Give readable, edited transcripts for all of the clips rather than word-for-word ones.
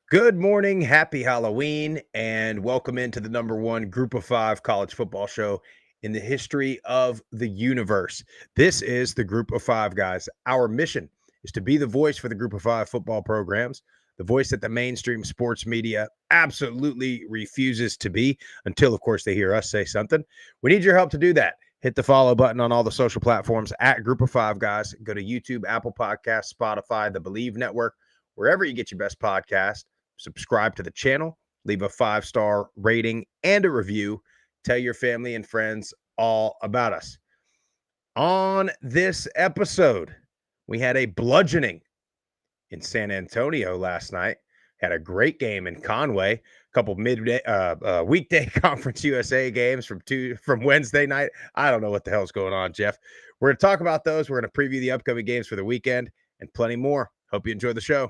Good morning, happy Halloween, and welcome into the number one Group of Five college football show in the history of the universe. This is the Group of Five, guys. Our mission is to be the voice for the Group of Five football programs, the voice that the mainstream sports media absolutely refuses to be until, of course, they hear us say something. We need your help to do that. Hit the follow button on all the social platforms at Group of Five, guys. Go to YouTube, Apple Podcasts, Spotify, the Believe Network, wherever you get your best podcast. Subscribe to the channel, leave a 5-star rating and a review. Tell your family and friends all about us. On this episode, we had a bludgeoning in San Antonio last night. Had a great game in Conway. A couple weekday Conference USA games from Wednesday night. I don't know what the hell's going on, Jeff. We're going to talk about those. We're going to preview the upcoming games for the weekend and plenty more. Hope you enjoy the show.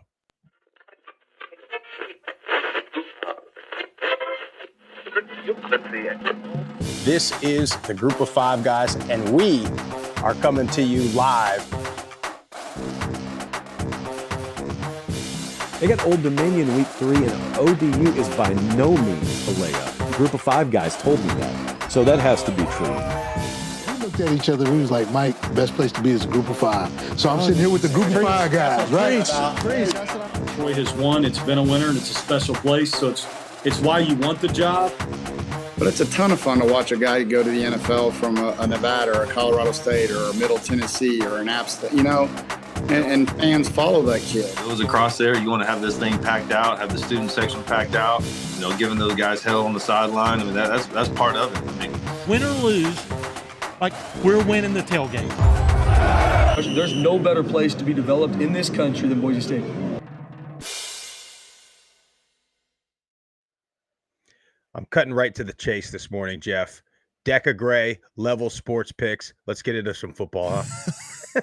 This is the Group of Five, guys, and we are coming to you live. They got Old Dominion week 3, and ODU is by no means a layup. Group of Five guys told me that, so that has to be true. We looked at each other, we was like, Mike, best place to be is a Group of Five. So I'm sitting here with the Group of Five guys, right? Troy has won, it's been a winner, and it's a special place, so it's why you want the job. But it's a ton of fun to watch a guy go to the NFL from a Nevada or a Colorado State or a Middle Tennessee or an App State, and fans follow that kid. It was across there. You want to have this thing packed out, have the student section packed out, giving those guys hell on the sideline. I mean, that's part of it. I mean, win or lose, like we're winning the tailgate. There's no better place to be developed in this country than Boise State. I'm cutting right to the chase this morning, Jeff. Deca Gray, level sports picks. Let's get into some football, huh?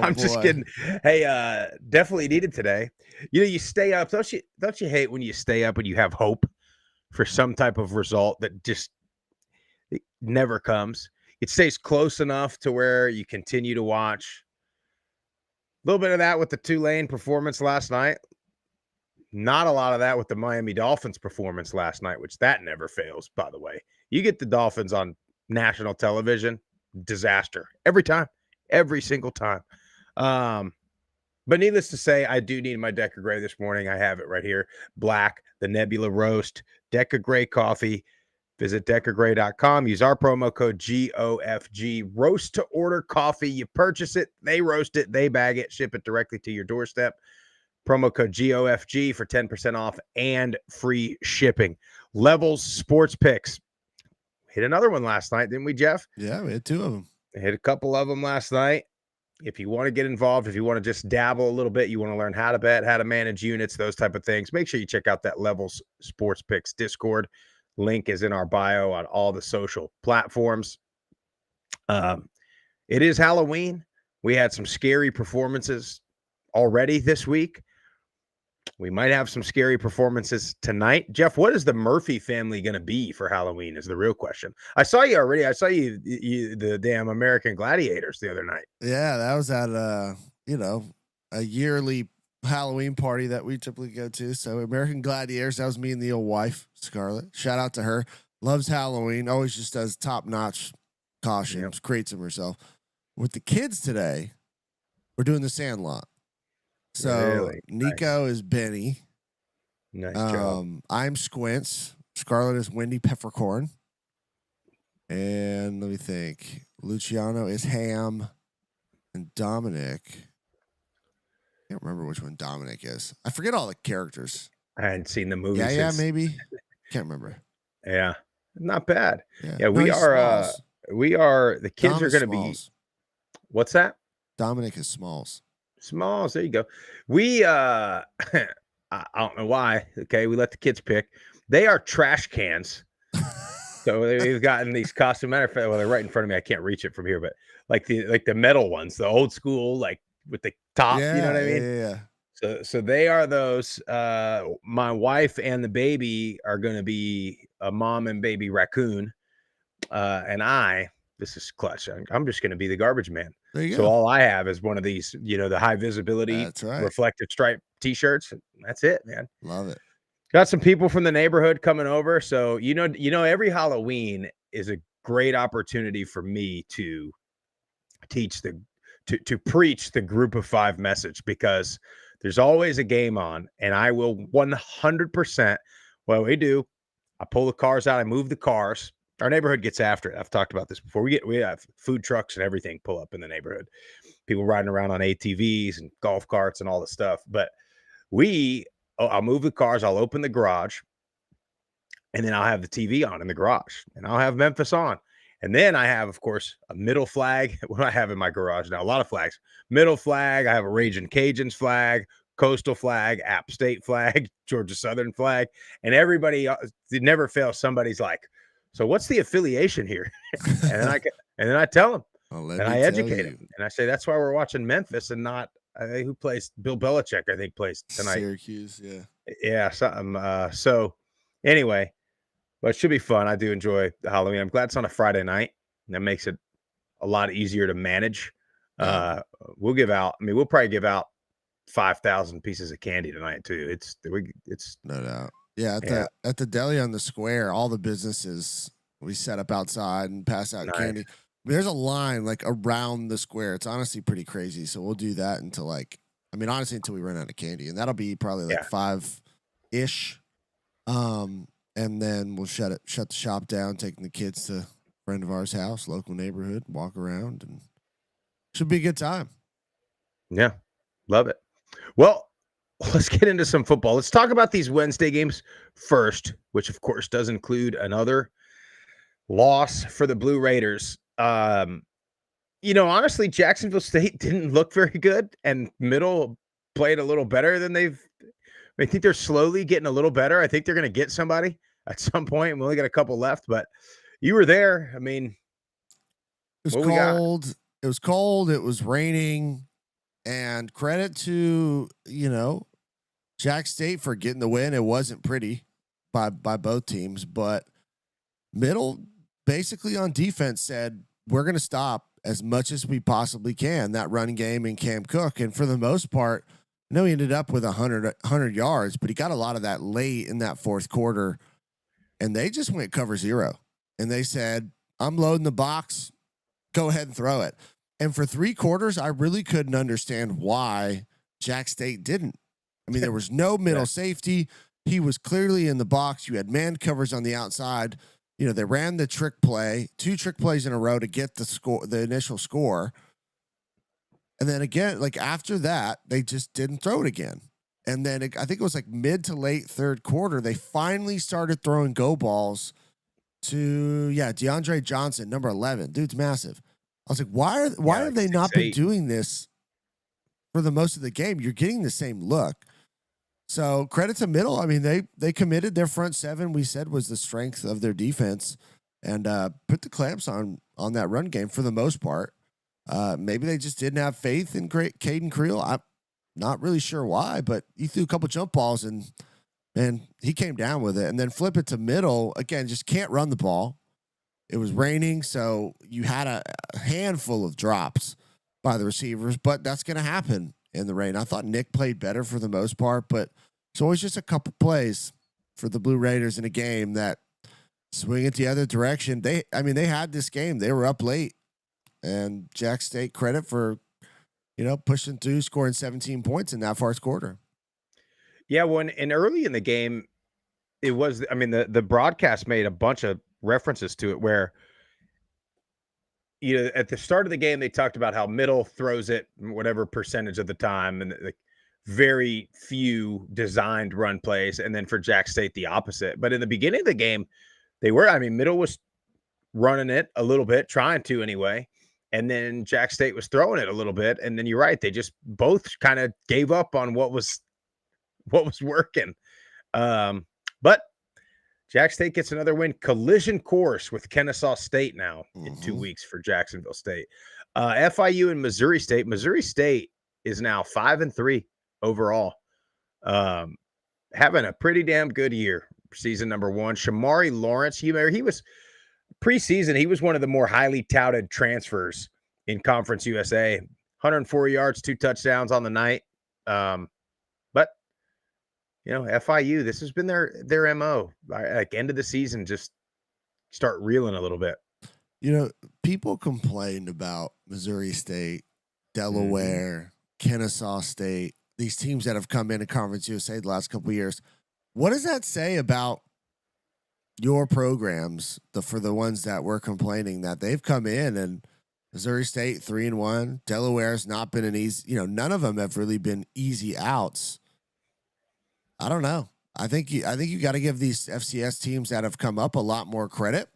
I'm just kidding. Hey, definitely needed today. You stay up. Don't you hate when you stay up and you have hope for some type of result that just it never comes? It stays close enough to where you continue to watch. A little bit of that with the Tulane performance last night. Not a lot of that with the Miami Dolphins performance last night, which that never fails, by the way. You get the Dolphins on national television, disaster. Every time. Every single time. But needless to say, I do need my Deca Gray this morning. I have it right here. Black, the Nebula Roast, Deca Gray coffee. Visit decagray.com. Use our promo code GOFG. Roast to order coffee. You purchase it, they roast it, they bag it, ship it directly to your doorstep. Promo code GOFG for 10% off and free shipping. Levels Sports Picks. Hit another one last night, didn't we, Jeff? Yeah, we had 2 of them. Hit a couple of them last night. If you want to get involved, if you want to just dabble a little bit, you want to learn how to bet, how to manage units, those type of things, make sure you check out that Levels Sports Picks Discord. Link is in our bio on all the social platforms. It is Halloween. We had some scary performances already this week. We might have some scary performances tonight. Jeff, what is the Murphy family going to be for Halloween is the real question. I saw you already. I saw you the damn American Gladiators the other night. Yeah, that was at a yearly Halloween party that we typically go to. So American Gladiators, that was me and the old wife, Scarlett. Shout out to her. Loves Halloween. Always just does top-notch costumes, creates them herself. With the kids today, we're doing the Sandlot. So really? Nico is Benny. Nice job. I'm Squints. Scarlett is Wendy Peppercorn. And let me think. Luciano is Ham. And Dominic. I can't remember which one Dominic is. I forget all the characters. I hadn't seen the movie. Yeah, maybe. Can't remember. Yeah. Not bad. Yeah, we are the kids Dom are going to be. What's that? Dominic is Smalls. Smalls, there you go. We I don't know why. Okay, we let the kids pick. They are trash cans. So they've gotten these costumes. Matter of fact, well, they're right in front of me. I can't reach it from here, but like the metal ones, the old school, like with the top. Yeah, you know what I mean? Yeah. So they are those. My wife and the baby are going to be a mom and baby raccoon, and I this is clutch. I'm just going to be the garbage man. There you So go. all I have is one of these, the high visibility, That's right. reflective stripe T-shirts. That's it, man. Love it. Got some people from the neighborhood coming over. So, every Halloween is a great opportunity for me to teach to preach the group of 5 message, because there's always a game on, and I will 100%. Well, we do. I pull the cars out. I move the cars. Our neighborhood gets after it. I've talked about this before. We have food trucks and everything pull up in the neighborhood. People riding around on ATVs and golf carts and all the stuff. But I'll move the cars. I'll open the garage, and then I'll have the TV on in the garage, and I'll have Memphis on. And then I have, of course, a middle flag. What do I have in my garage now? A lot of flags. Middle flag. I have a Raging Cajuns flag, Coastal flag, App State flag, Georgia Southern flag. And everybody, it never fails. Somebody's like, so what's the affiliation here? and then I tell them, and I educate them. And I say, that's why we're watching Memphis and not, who plays Bill Belichick, I think, plays tonight. Syracuse, yeah. Yeah, something. So anyway, but it should be fun. I do enjoy the Halloween. I'm glad it's on a Friday night. That makes it a lot easier to manage. We'll probably give out 5,000 pieces of candy tonight too. It's no doubt. Yeah, at the deli on the square, all the businesses we set up outside and pass out candy. There's a line like around the square. It's honestly pretty crazy. So we'll do that until until we run out of candy, and that'll be probably 5-ish. And then we'll shut the shop down, taking the kids to a friend of ours' house, local neighborhood, walk around, and should be a good time. Yeah, love it. Well, let's get into some football. Let's talk about these Wednesday games first, which of course does include another loss for the Blue Raiders. Honestly, Jacksonville State didn't look very good, and Middle played a little better than I think they're slowly getting a little better. I think they're going to get somebody at some point. We only got a couple left, but you were there. I mean, it was cold. It was cold. It was raining, and credit to, Jack State for getting the win. It wasn't pretty by both teams, but Middle basically on defense said, we're going to stop as much as we possibly can that run game in Cam Cook. And for the most part, I know he ended up with 100 yards, but he got a lot of that late in that fourth quarter, and they just went cover 0. And they said, I'm loading the box. Go ahead and throw it. And for 3 quarters, I really couldn't understand why Jack State didn't. I mean, there was no middle safety. He was clearly in the box. You had man covers on the outside. They ran the trick play, 2 trick plays in a row to get the initial score. And then again, after that, they just didn't throw it again. And then I think it was mid to late third quarter, they finally started throwing go balls to, DeAndre Johnson, number 11. Dude's massive. I was like, why have they not been doing this for the most of the game? You're getting the same look. So credit to Middle. I mean, they committed their front 7, we said was the strength of their defense, and put the clamps on that run game for the most part. Maybe they just didn't have faith in Caden Creel. I'm not really sure why, but he threw a couple jump balls and he came down with it. And then flip it to Middle again, just can't run the ball. It was raining, so you had a handful of drops by the receivers, but that's going to happen in the rain. I thought Nick played better for the most part, but it's always just a couple plays for the Blue Raiders in a game that swing it the other direction. They had this game. They were up late. And Jack State credit for, pushing through, scoring 17 points in that first quarter. Yeah, and early in the game, it was, the broadcast made a bunch of references to it where, at the start of the game, they talked about how Middle throws it whatever percentage of the time, and very few designed run plays. And then for Jack State, the opposite. But in the beginning of the game, Middle was running it a little bit, trying to anyway. And then Jack State was throwing it a little bit. And then you're right. They just both kind of gave up on what was working. But Jack State gets another win. Collision course with Kennesaw State now in 2 weeks for Jacksonville State. FIU and Missouri State. Missouri State is now 5-3 overall. Having a pretty damn good year. Season number 1. Shamari Lawrence, he was preseason, he was one of the more highly touted transfers in Conference USA. 104 yards, 2 touchdowns on the night. But FIU, this has been their MO. Like end of the season, just start reeling a little bit. People complained about Missouri State, Delaware, Kennesaw State, these teams that have come into Conference USA the last couple of years. What does that say about your programs, for the ones that were complaining that they've come in and Missouri State 3-1, Delaware's not been an easy, none of them have really been easy outs. I don't know. I think you got to give these FCS teams that have come up a lot more credit.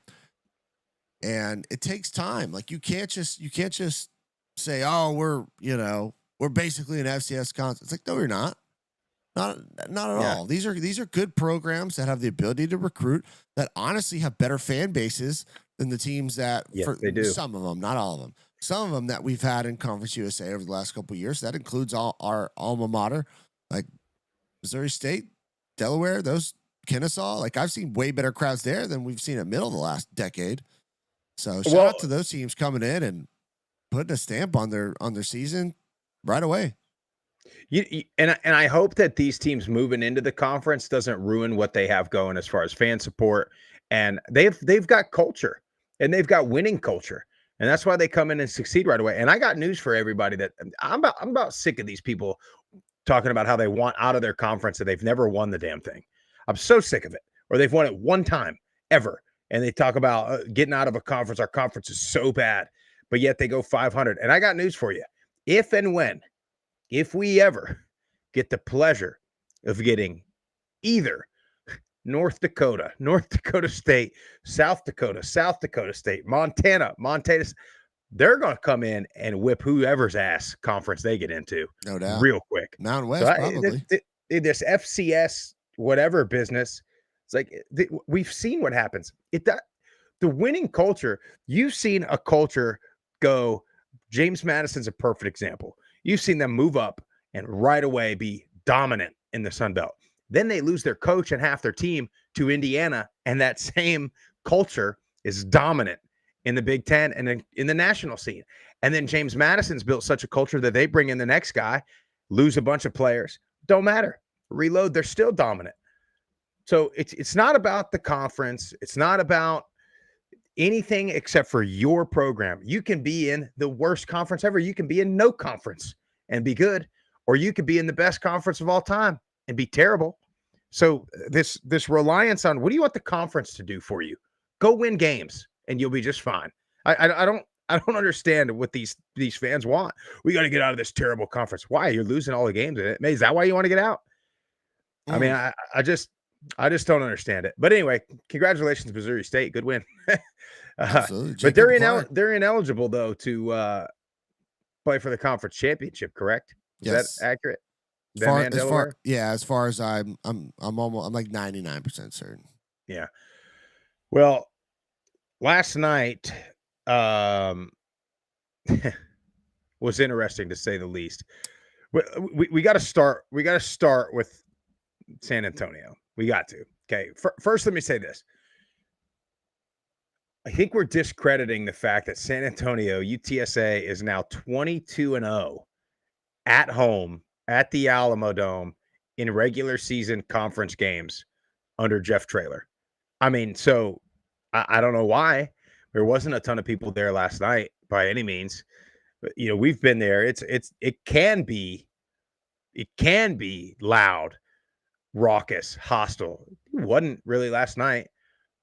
And it takes time. Like you can't just say, "Oh, we're basically an FCS conference." It's like, no, you're not. Not at all. These are good programs that have the ability to recruit, that honestly have better fan bases than the teams that they do. Some of them, not all of them. Some of them that we've had in Conference USA over the last couple of years. That includes all our alma mater, like Missouri State, Delaware, those Kennesaw. Like I've seen way better crowds there than we've seen at Middle the last decade. So shout out to those teams coming in and putting a stamp on their season right away. And I hope that these teams moving into the conference doesn't ruin what they have going as far as fan support. And they've got culture, and they've got winning culture, and that's why they come in and succeed right away. And I got news for everybody that I'm about sick of these people talking about how they want out of their conference and they've never won the damn thing. I'm so sick of it. Or they've won it one time ever. And they talk about getting out of a conference. Our conference is so bad, but yet they go 500. And I got news for you. If we ever get the pleasure of getting either North Dakota State, South Dakota State, Montana, they're going to come in and whip whoever's ass conference they get into. No doubt. Real quick. Mountain West, probably. This FCS whatever business, it's like we've seen what happens. The winning culture, you've seen a culture go. James Madison's a perfect example. You've seen them move up and right away be dominant in the Sun Belt. Then they lose their coach and half their team to Indiana, and that same culture is dominant in the Big Ten and in the national scene. And then James Madison's built such a culture that they bring in the next guy, lose a bunch of players, don't matter. Reload, they're still dominant. So it's not about the conference. It's not about anything except for your program. You can be in the worst conference ever. You can be in no conference and be good, or you could be in the best conference of all time and be terrible. So this reliance on what do you want the conference to do for you? Go win games and you'll be just fine. I don't understand what these fans want. We got to get out of this terrible conference. Why? You're losing all the games in it. Is that why you want to get out? I mean, I just don't understand it. But anyway, congratulations, Missouri State. Good win. But they're ineligible though to play for the conference championship. Correct? Is that accurate? As far as I'm like 99% certain. Yeah. Well, last night was interesting to say the least. We got to start. We got to start with San Antonio. We got to. Okay. First, let me say this. I think we're discrediting the fact that San Antonio, UTSA, is now 22-0 at home at the Alamo Dome in regular season conference games under Jeff Traylor. I mean, so I don't know why there wasn't a ton of people there last night by any means. But, we've been there. It can be loud, raucous, hostile. It wasn't really last night,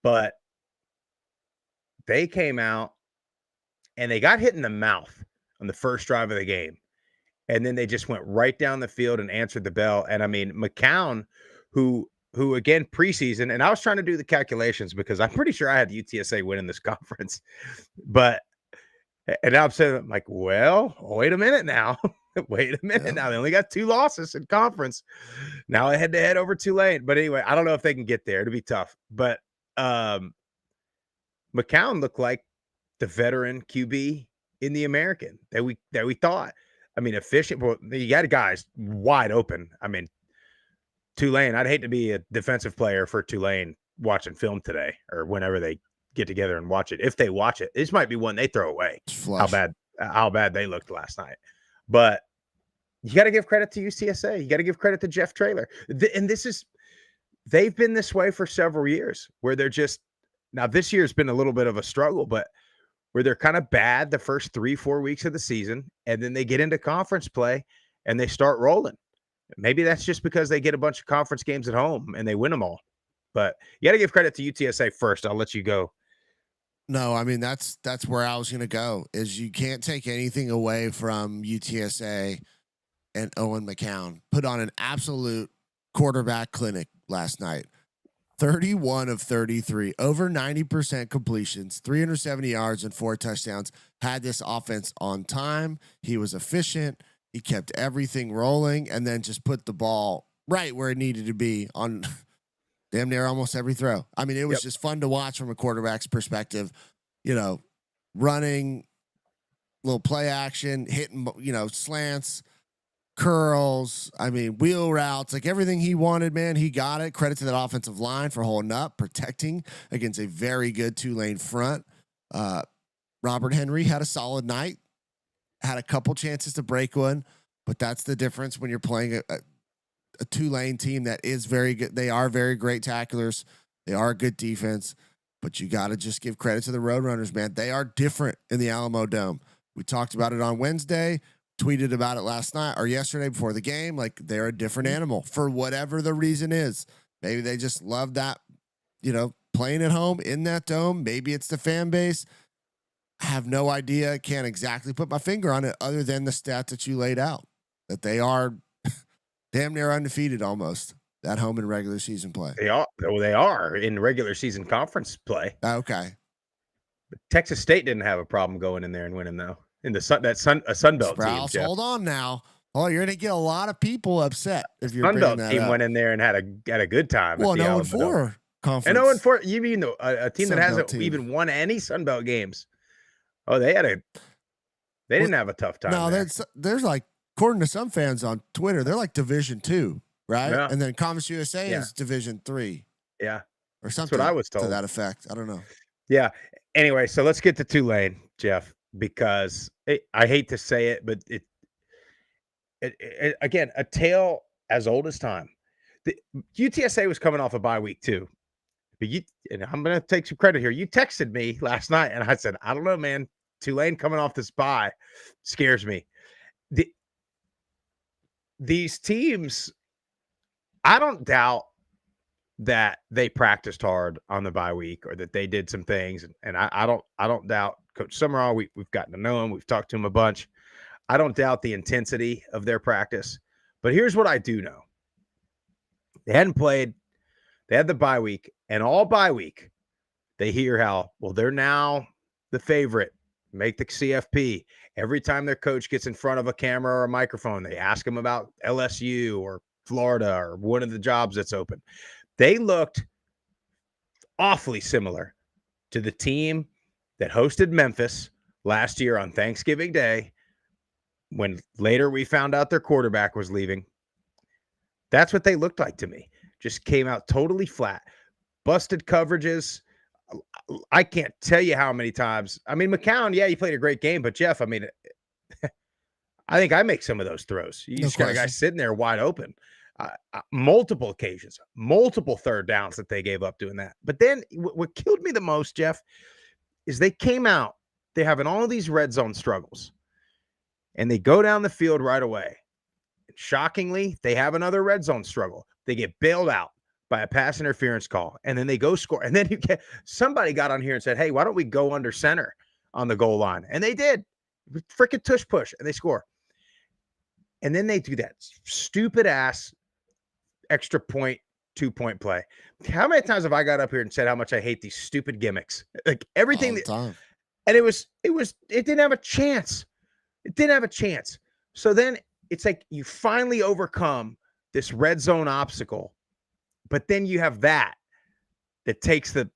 but they came out and they got hit in the mouth on the first drive of the game. And then they just went right down the field and answered the bell. And I mean, McCown, who again, preseason, and I was trying to do the calculations because I'm pretty sure I had UTSA winning this conference. And now I'm saying, like, well, wait a minute now. Wait a minute now. They only got 2 losses in conference. Now I head to head over Tulane. But anyway, I don't know if they can get there. It'll be tough. But McCown looked like the veteran QB in the American that we thought. I mean, efficient. Well, you got guys wide open. I mean, Tulane, I'd hate to be a defensive player for Tulane watching film today or whenever they get together and watch it. If they watch it, this might be one they throw away. How bad they looked last night. But you got to give credit to UTSA. You got to give credit to Jeff Traylor. And they've been this way for several years where they're just, now this year's been a little bit of a struggle, but where they're kind of bad the first 3-4 weeks of the season, and then they get into conference play and they start rolling. Maybe that's just because they get a bunch of conference games at home and they win them all. But you got to give credit to UTSA first. I'll let you go. No, I mean, that's where I was going to go, is you can't take anything away from UTSA and Owen McCown. Put on an absolute quarterback clinic last night. 31 of 33, over 90% completions, 370 yards and 4 touchdowns. Had this offense on time. He was efficient. He kept everything rolling and then just put the ball right where it needed to be on damn near almost every throw. I mean, it was just fun to watch from a quarterback's perspective, running, little play action, hitting, slants, curls, wheel routes, like everything he wanted, man, he got it. Credit to that offensive line for holding up, protecting against a very good Tulane front. Robert Henry had a solid night, had a couple chances to break one, but that's the difference when you're playing a Tulane team that is very good. They are very great tacklers. They are a good defense, but you got to just give credit to the Roadrunners, man. They are different in the Alamo Dome. We talked about it on Wednesday, tweeted about it last night or yesterday before the game. Like, they're a different animal for whatever the reason is. Maybe they just love that, playing at home in that dome. Maybe it's the fan base. I have no idea. Can't exactly put my finger on it other than the stats that you laid out, that they are damn near undefeated almost at home in regular season play. They are in regular season conference play. Okay. But Texas State didn't have a problem going in there and winning, though. In the Sun Belt team. Jeff. Hold on now. Oh, you're going to get a lot of people upset if you're Sun bringing Belt that team up. went in there and had a good time. Well, 0-4 conference. And 0-4. You mean a team that hasn't team. even won any Sun Belt games? Oh, they didn't have a tough time. No, there's like, according to some fans on Twitter, they're like Division 2, right? Yeah. And then Commerce USA is Division 3. Yeah. Or something. That's what I was told. To that effect. I don't know. Yeah. Anyway, so let's get to Tulane, Jeff, because I hate to say it, but it again, a tale as old as time. The UTSA was coming off a bye week too. But and I'm going to take some credit here. You texted me last night and I said, I don't know, man. Tulane coming off this bye scares me. These teams, I don't doubt that they practiced hard on the bye week or that they did some things. And I don't doubt Coach Summerall. We've gotten to know him. We've talked to him a bunch. I don't doubt the intensity of their practice. But here's what I do know. They hadn't played. They had the bye week. And all bye week, they hear how, well, they're now the favorite. Make the CFP. Every time their coach gets in front of a camera or a microphone, they ask him about LSU or Florida or one of the jobs that's open. They looked awfully similar to the team that hosted Memphis last year on Thanksgiving Day, when later we found out their quarterback was leaving. That's what they looked like to me. Just came out totally flat. Busted coverages. I can't tell you how many times. McCown, he played a great game, but Jeff, I think I make some of those throws. You just got a guy sitting there wide open. Multiple occasions, multiple third downs that they gave up doing that. But then what killed me the most, Jeff, is they came out, they're having all of these red zone struggles, and they go down the field right away. And shockingly, they have another red zone struggle. They get bailed out by a pass interference call, and then they go score. And then somebody got on here and said, hey, why don't we go under center on the goal line? And they did. Freaking tush push, and they score. And then they do that stupid ass extra point, 2-point play. How many times have I got up here and said how much I hate these stupid gimmicks? Like everything. And it didn't have a chance. It didn't have a chance. So then it's like you finally overcome this red zone obstacle, but then you have that takes the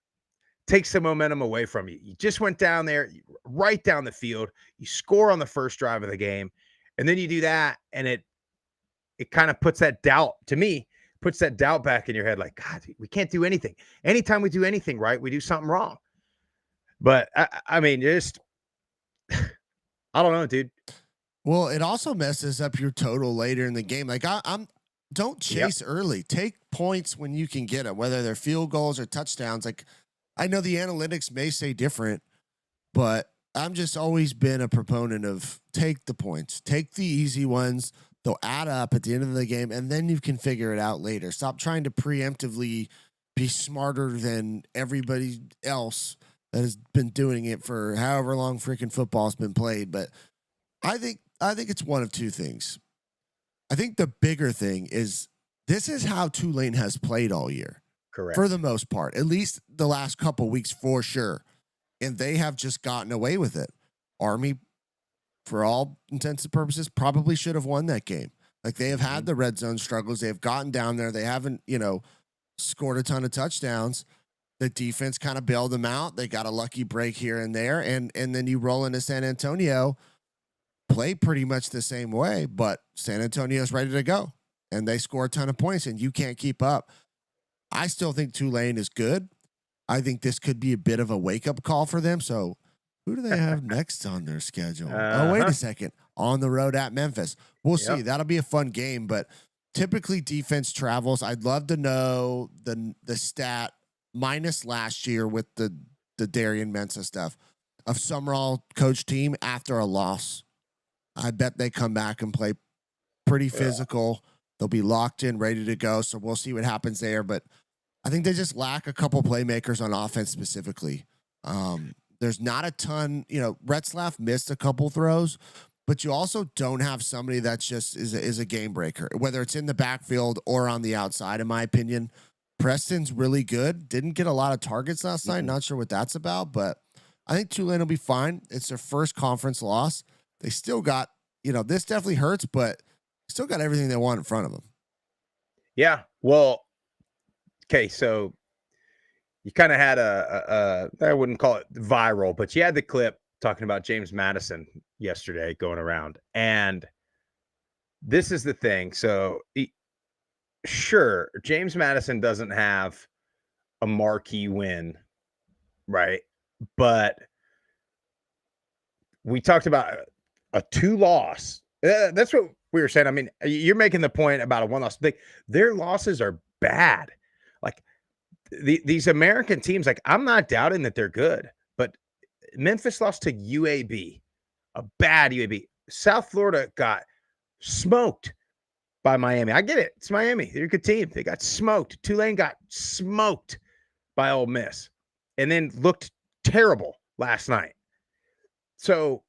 momentum away from you. You just went down there, right down the field. You score on the first drive of the game, and then you do that, and it kind of puts that doubt, to me, back in your head, like, God, we can't do anything. Anytime we do anything right, we do something wrong. But I mean, just I don't know, dude. Well, it also messes up your total later in the game. Like I'm don't chase early. Take points when you can get them, whether they're field goals or touchdowns. Like I know the analytics may say different, but I'm just always been a proponent of take the points, take the easy ones. They'll add up at the end of the game, and then you can figure it out later. Stop trying to preemptively be smarter than everybody else that has been doing it for however long freaking football's been played. But I think it's one of two things. I think the bigger thing is this is how Tulane has played all year. Correct. For the most part, at least the last couple weeks for sure. And they have just gotten away with it. Army, for all intents and purposes, probably should have won that game. Like they have had the red zone struggles. They've gotten down there. They haven't, scored a ton of touchdowns. The defense kind of bailed them out. They got a lucky break here and there. And then you roll into San Antonio, play pretty much the same way, but San Antonio's ready to go. And they score a ton of points and you can't keep up. I still think Tulane is good. I think this could be a bit of a wake-up call for them. So who do they have next on their schedule? Oh, wait a second. On the road at Memphis. We'll see. That'll be a fun game, but typically defense travels. I'd love to know the stat minus last year with the Darian Mensah stuff of Summerall coach team after a loss. I bet they come back and play pretty physical. They'll be locked in, ready to go. So we'll see what happens there. But I think they just lack a couple playmakers on offense specifically. There's not a ton, Retzlaff missed a couple throws, but you also don't have somebody that's just is a game breaker, whether it's in the backfield or on the outside, in my opinion. Preston's really good. Didn't get a lot of targets last night. Not sure what that's about, but I think Tulane will be fine. It's their first conference loss. They still got, this definitely hurts, but still got everything they want in front of them. Yeah. Well, okay, so you kind of had I wouldn't call it viral, but you had the clip talking about James Madison yesterday going around. And this is the thing. So sure, James Madison doesn't have a marquee win, right? But we talked about a 2-loss. That's what we were saying. I mean, you're making the point about a 1-loss. Their losses are bad. Like these American teams, like I'm not doubting that they're good, but Memphis lost to UAB, a bad UAB. South Florida got smoked by Miami. I get it. It's Miami. They're a good team. They got smoked. Tulane got smoked by Ole Miss and then looked terrible last night. So,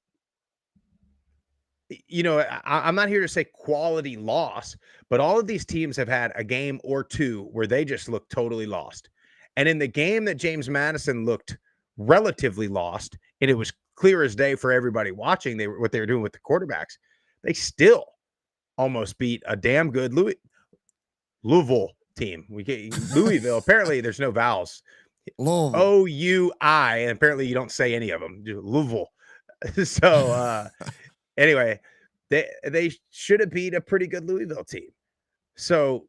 I'm not here to say quality loss, but all of these teams have had a game or two where they just look totally lost. And in the game that James Madison looked relatively lost, and it was clear as day for everybody watching what they were doing with the quarterbacks, they still almost beat a damn good Louisville team. We get Louisville. Apparently, there's no vowels. O-U-I, and apparently you don't say any of them. Louisville. So, anyway, they should have beat a pretty good Louisville team. So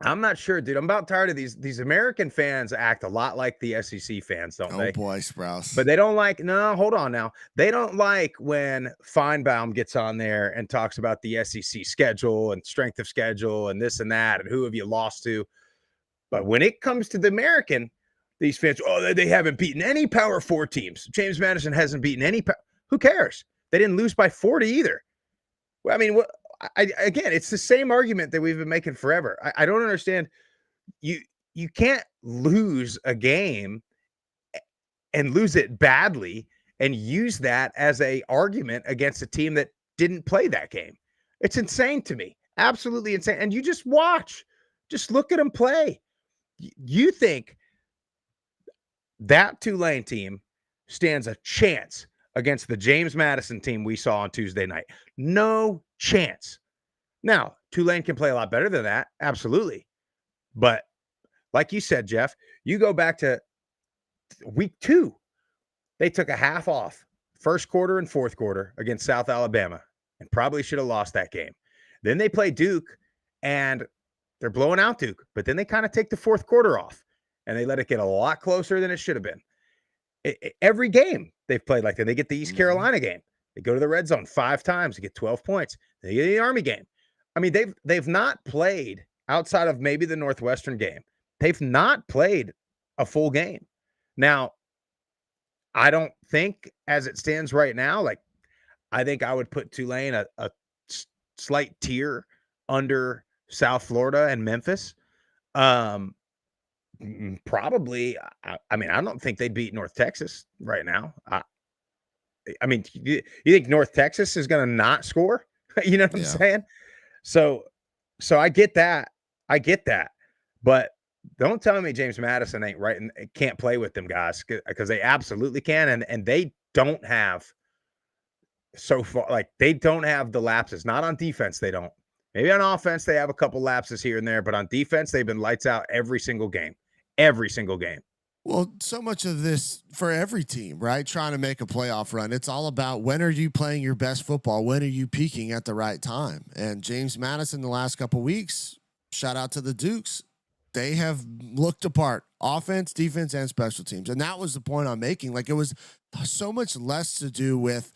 I'm not sure, dude. I'm about tired of these American fans act a lot like the SEC fans, don't they? Oh boy, Sprouse. But they don't hold on now. They don't like when Feinbaum gets on there and talks about the SEC schedule and strength of schedule and this and that and who have you lost to. But when it comes to the American, these fans, they haven't beaten any Power 4 teams. James Madison hasn't beaten any. Who cares? They didn't lose by 40 either. Well, I mean, again, it's the same argument that we've been making forever. I don't understand. You can't lose a game and lose it badly and use that as a argument against a team that didn't play that game. It's insane to me. Absolutely insane. And you just watch. Just look at them play. You think that Tulane team stands a chance against the James Madison team we saw on Tuesday night? No chance. Now, Tulane can play a lot better than that. Absolutely. But like you said, Jeff, you go back to week 2. They took a half off first quarter and fourth quarter against South Alabama and probably should have lost that game. Then they play Duke and they're blowing out Duke, but then they kind of take the fourth quarter off and they let it get a lot closer than it should have been. Every game they've played like that. They get the East Mhm. Carolina game. They go to the red zone 5 times. They get 12 points. They get the Army game. I mean, they've not played outside of maybe the Northwestern game. They've not played a full game. Now, I don't think as it stands right now, like I think I would put Tulane a slight tier under South Florida and Memphis. Probably. I mean, I don't think they'd beat North Texas right now. I mean, you think North Texas is going to not score? You know what I'm saying? So I get that. I get that. But don't tell me James Madison ain't right and can't play with them guys because they absolutely can. And they don't have so far, like they don't have the lapses. Not on defense, they don't. Maybe on offense, they have a couple lapses here and there, but on defense, they've been lights out every single game. Every single game. Well, so much of this for every team, right? Trying to make a playoff run. It's all about when are you playing your best football? When are you peaking at the right time? And James Madison, the last couple weeks, shout out to the Dukes. They have looked apart offense, defense, and special teams. And that was the point I'm making. Like it was so much less to do with,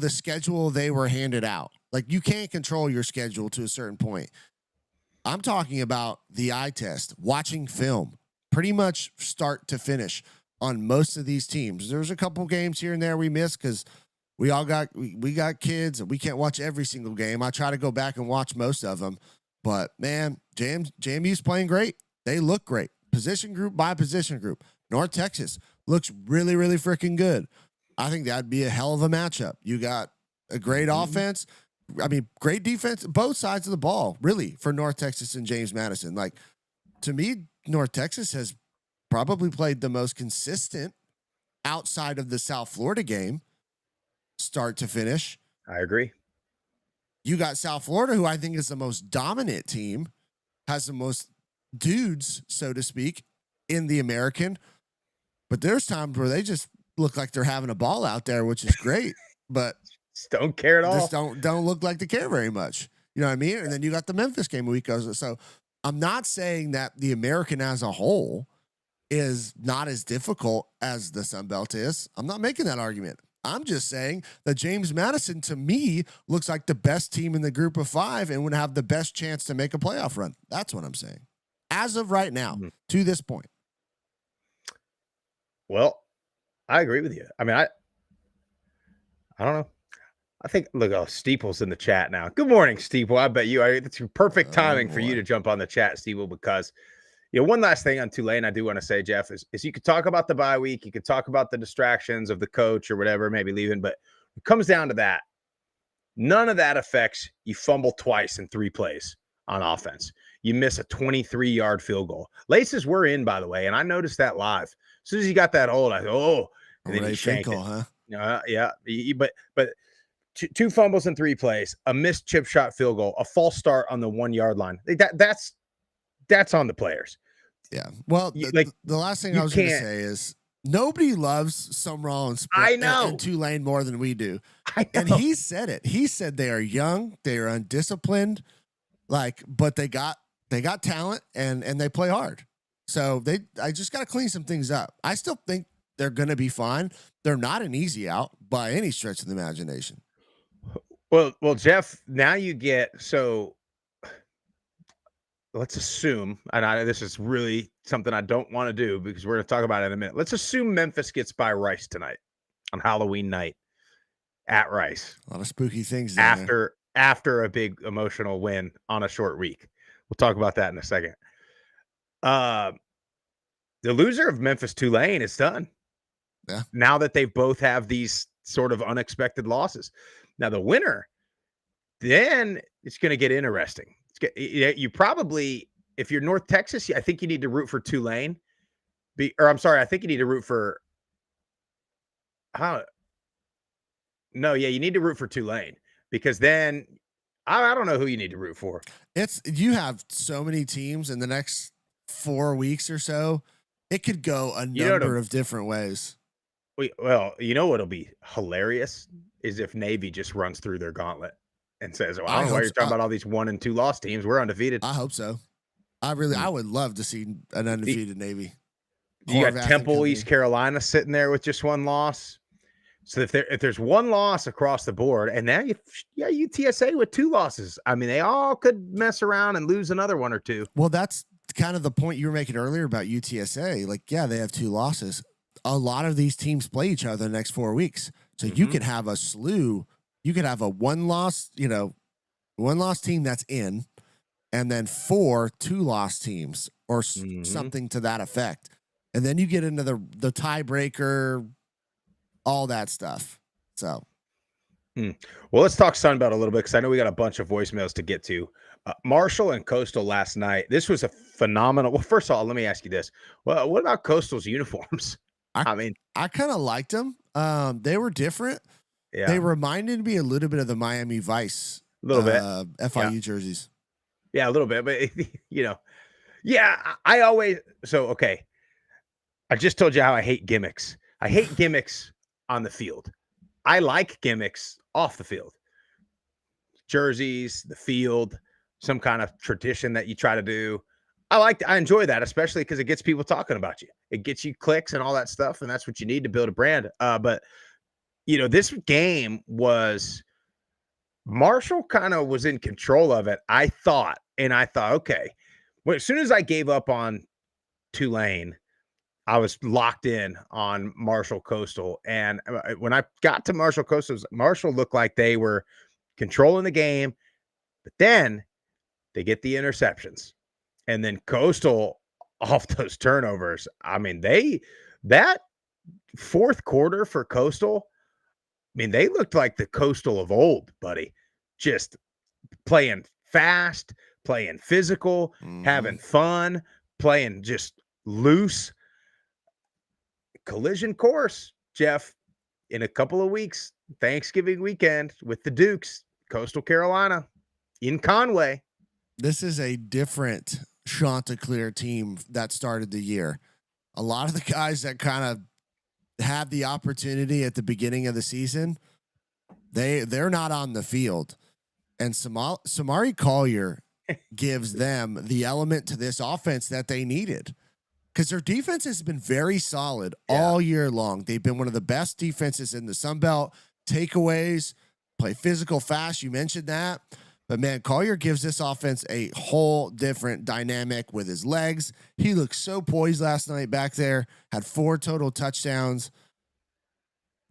the schedule they were handed out. Like you can't control your schedule to a certain point. I'm talking about the eye test, watching film, pretty much start to finish on most of these teams. There's a couple games here and there we missed because we got kids and we can't watch every single game. I try to go back and watch most of them, but man, JMU's playing great. They look great. Position group by position group. North Texas looks really, really freaking good. I think that'd be a hell of a matchup. You got a great offense. I mean, great defense, both sides of the ball, really, for North Texas and James Madison. Like, to me, North Texas has probably played the most consistent outside of the South Florida game, start to finish. I agree. You got South Florida, who I think is the most dominant team, has the most dudes, so to speak, in the American. But there's times where they just look like they're having a ball out there, which is great. But just don't care at all. Just don't look like they care very much. You know what I mean? And then you got the Memphis game a week ago. So I'm not saying that the American as a whole is not as difficult as the Sun Belt is. I'm not making that argument. I'm just saying that James Madison, to me, looks like the best team in the group of 5 and would have the best chance to make a playoff run. That's what I'm saying. As of right now, to this point. Well, I agree with you. I mean, I don't know. I think, look, Steeple's in the chat now. Good morning, Steeple. I bet you it's perfect timing for you to jump on the chat, Steeple, because, one last thing on Tulane I do want to say, Jeff, is you could talk about the bye week. You could talk about the distractions of the coach or whatever, maybe leaving, but it comes down to that. None of that affects you fumble twice in 3 plays on offense. You miss a 23-yard field goal. Laces were in, by the way, and I noticed that live. As soon as you got that hold, I thought, and then you shanked it. Huh? Yeah. But 2 fumbles in 3 plays, a missed chip shot field goal, a false start on the 1-yard line. That's on the players. Yeah. Well, the last thing I was going to say is nobody loves Sumrall and Tulane more than we do. And he said it. He said they are young, they are undisciplined, but they got talent and they play hard. So I just got to clean some things up. I still think they're going to be fine. They're not an easy out by any stretch of the imagination. Well, Jeff, now you get, so let's assume, and this is really something I don't want to do because we're going to talk about it in a minute. Let's assume Memphis gets by Rice tonight on Halloween night at Rice. A lot of spooky things after a big emotional win on a short week. We'll talk about that in a second. The loser of Memphis Tulane is done. Yeah. Now that they both have these sort of unexpected losses. Now the winner, then it's going to get interesting. You probably, if you're North Texas, I think you need to root for Tulane. I think you need to root for. You need to root for Tulane because then I don't know who you need to root for. You have so many teams in the next 4 weeks or so. It could go a number of different ways. Well, what'll be hilarious is if Navy just runs through their gauntlet and says, well, I don't know why you're talking about all these 1 and 2 loss teams. We're undefeated. I hope so. I would love to see an undefeated Navy. You got Horvath and Temple, company. East Carolina sitting there with just one loss. So if there's one loss across the board, and now UTSA with 2 losses. I mean, they all could mess around and lose another one or two. Well, that's kind of the point you were making earlier about UTSA. Like, yeah, they have 2 losses. A lot of these teams play each other the next 4 weeks. So you could have a slew. You could have a one loss team that's in, and then 4 2-loss teams or something to that effect. And then you get into the tiebreaker, all that stuff. So, well, let's talk Sunbelt a little bit because I know we got a bunch of voicemails to get to. Marshall and Coastal last night. This was a phenomenal. Well, first of all, let me ask you this. Well, what about Coastal's uniforms? I mean, I kind of liked them. They were different. Yeah. They reminded me a little bit of the Miami Vice, a little bit FIU jerseys. Yeah, a little bit, but yeah, I always okay. I just told you how I hate gimmicks. I hate gimmicks on the field. I like gimmicks off the field. Jerseys, the field, some kind of tradition that you try to do. I enjoy that, especially because it gets people talking about you. It gets you clicks and all that stuff, and that's what you need to build a brand. But this game was Marshall kind of was in control of it, I thought. And I thought, okay, well, as soon as I gave up on Tulane, I was locked in on Marshall Coastal. And when I got to Marshall Coastal, Marshall looked like they were controlling the game, but then they get the interceptions. And then Coastal off those turnovers. I mean, that fourth quarter for Coastal, I mean, they looked like the Coastal of old, buddy. Just playing fast, playing physical, having fun, playing just loose. Collision course, Jeff, in a couple of weeks, Thanksgiving weekend with the Dukes, Coastal Carolina in Conway. This is a different Chanticleer team that started the year. A lot of the guys that kind of had the opportunity at the beginning of the season, they're not on the field. And Samari Collier gives them the element to this offense that they needed. Because their defense has been very solid all year long. They've been one of the best defenses in the Sun Belt. Takeaways, play physical, fast. You mentioned that. But, man, Collier gives this offense a whole different dynamic with his legs. He looked so poised last night back there. Had 4 total touchdowns.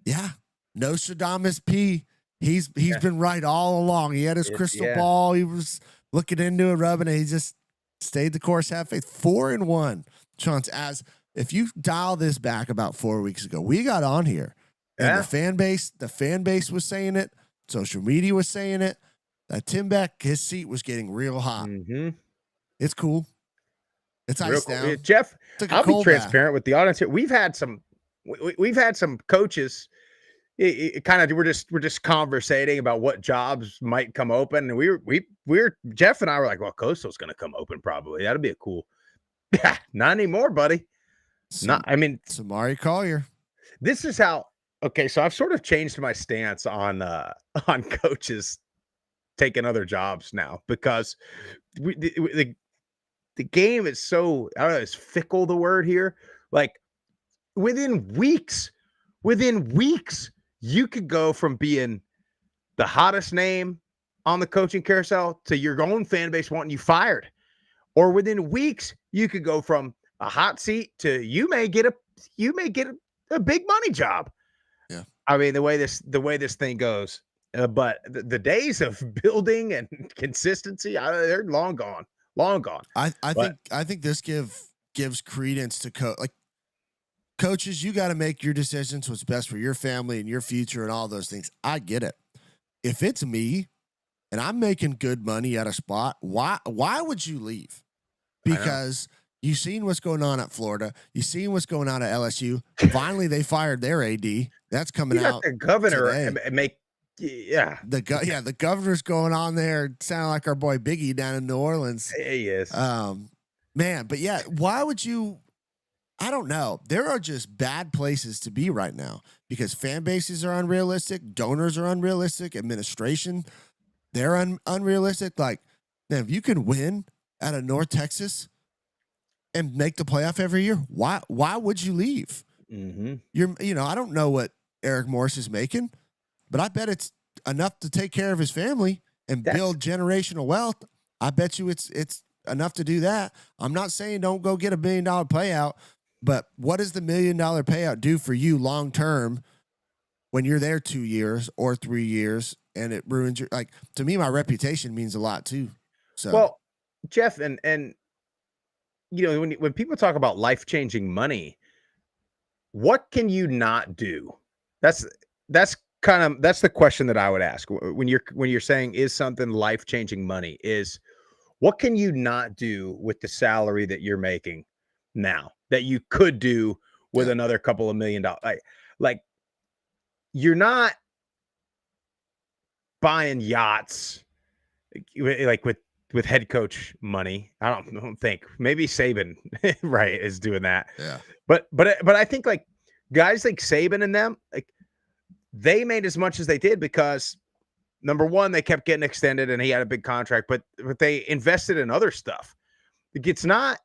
Yeah. Nostradamus P. He's been right all along. He had his crystal ball. He was looking into it, rubbing it. He just stayed the course, have faith. 4-1. Chance, as if you dial this back about 4 weeks ago, we got on here and the fan base was saying it. Social media was saying it. That Tim Beck, his seat was getting real hot. It's cool. It's iced down. Jeff, I'll be transparent bath with the audience here. We've had some coaches. It kind of we're just conversating about what jobs might come open, and we're Jeff and I were like, well, Coastal's going to come open probably. That'll be a cool. Not anymore, buddy. Samari Collier. This is how. Okay, so I've sort of changed my stance on coaches taking other jobs now because the game is so, I don't know, is fickle the word here. Like within weeks, you could go from being the hottest name on the coaching carousel to your own fan base wanting you fired. Or within weeks, you could go from a hot seat to you may get a big money job. Yeah. I mean, the way this thing goes, but the days of building and consistency, they're long gone. I think this gives credence to coaches. You got to make your decisions what's best for your family and your future and all those things. I get it. If it's me and I'm making good money at a spot, why would you leave? Because you've seen what's going on at Florida. You've seen what's going on at LSU. Finally, they fired their AD. That's coming out. The governor the governor's going on there. Sounding like our boy Biggie down in New Orleans. He is. Man, but yeah, why would you? I don't know. There are just bad places to be right now because fan bases are unrealistic, donors are unrealistic, administration, they're unrealistic. Like, man, if you can win out of North Texas, and make the playoff every year, why would you leave? I don't know what Eric Morris is making, but I bet it's enough to take care of his family and build generational wealth. I bet you it's enough to do that. I'm not saying don't go get $1 million payout, but what does the $1 million payout do for you long term when you're there 2 years or 3 years and it ruins your, like, to me, my reputation means a lot too. So, well, Jeff, and when people talk about life-changing money, what can you not do? That's the question that I would ask when you're saying, is something life-changing money, is what can you not do with the salary that you're making now that you could do with another couple of $1 million? Like you're not buying yachts like with head coach money. I don't think, maybe Saban right is doing that. Yeah. But I think like guys like Saban and them, like they made as much as they did because number one, they kept getting extended and he had a big contract, but they invested in other stuff. It's not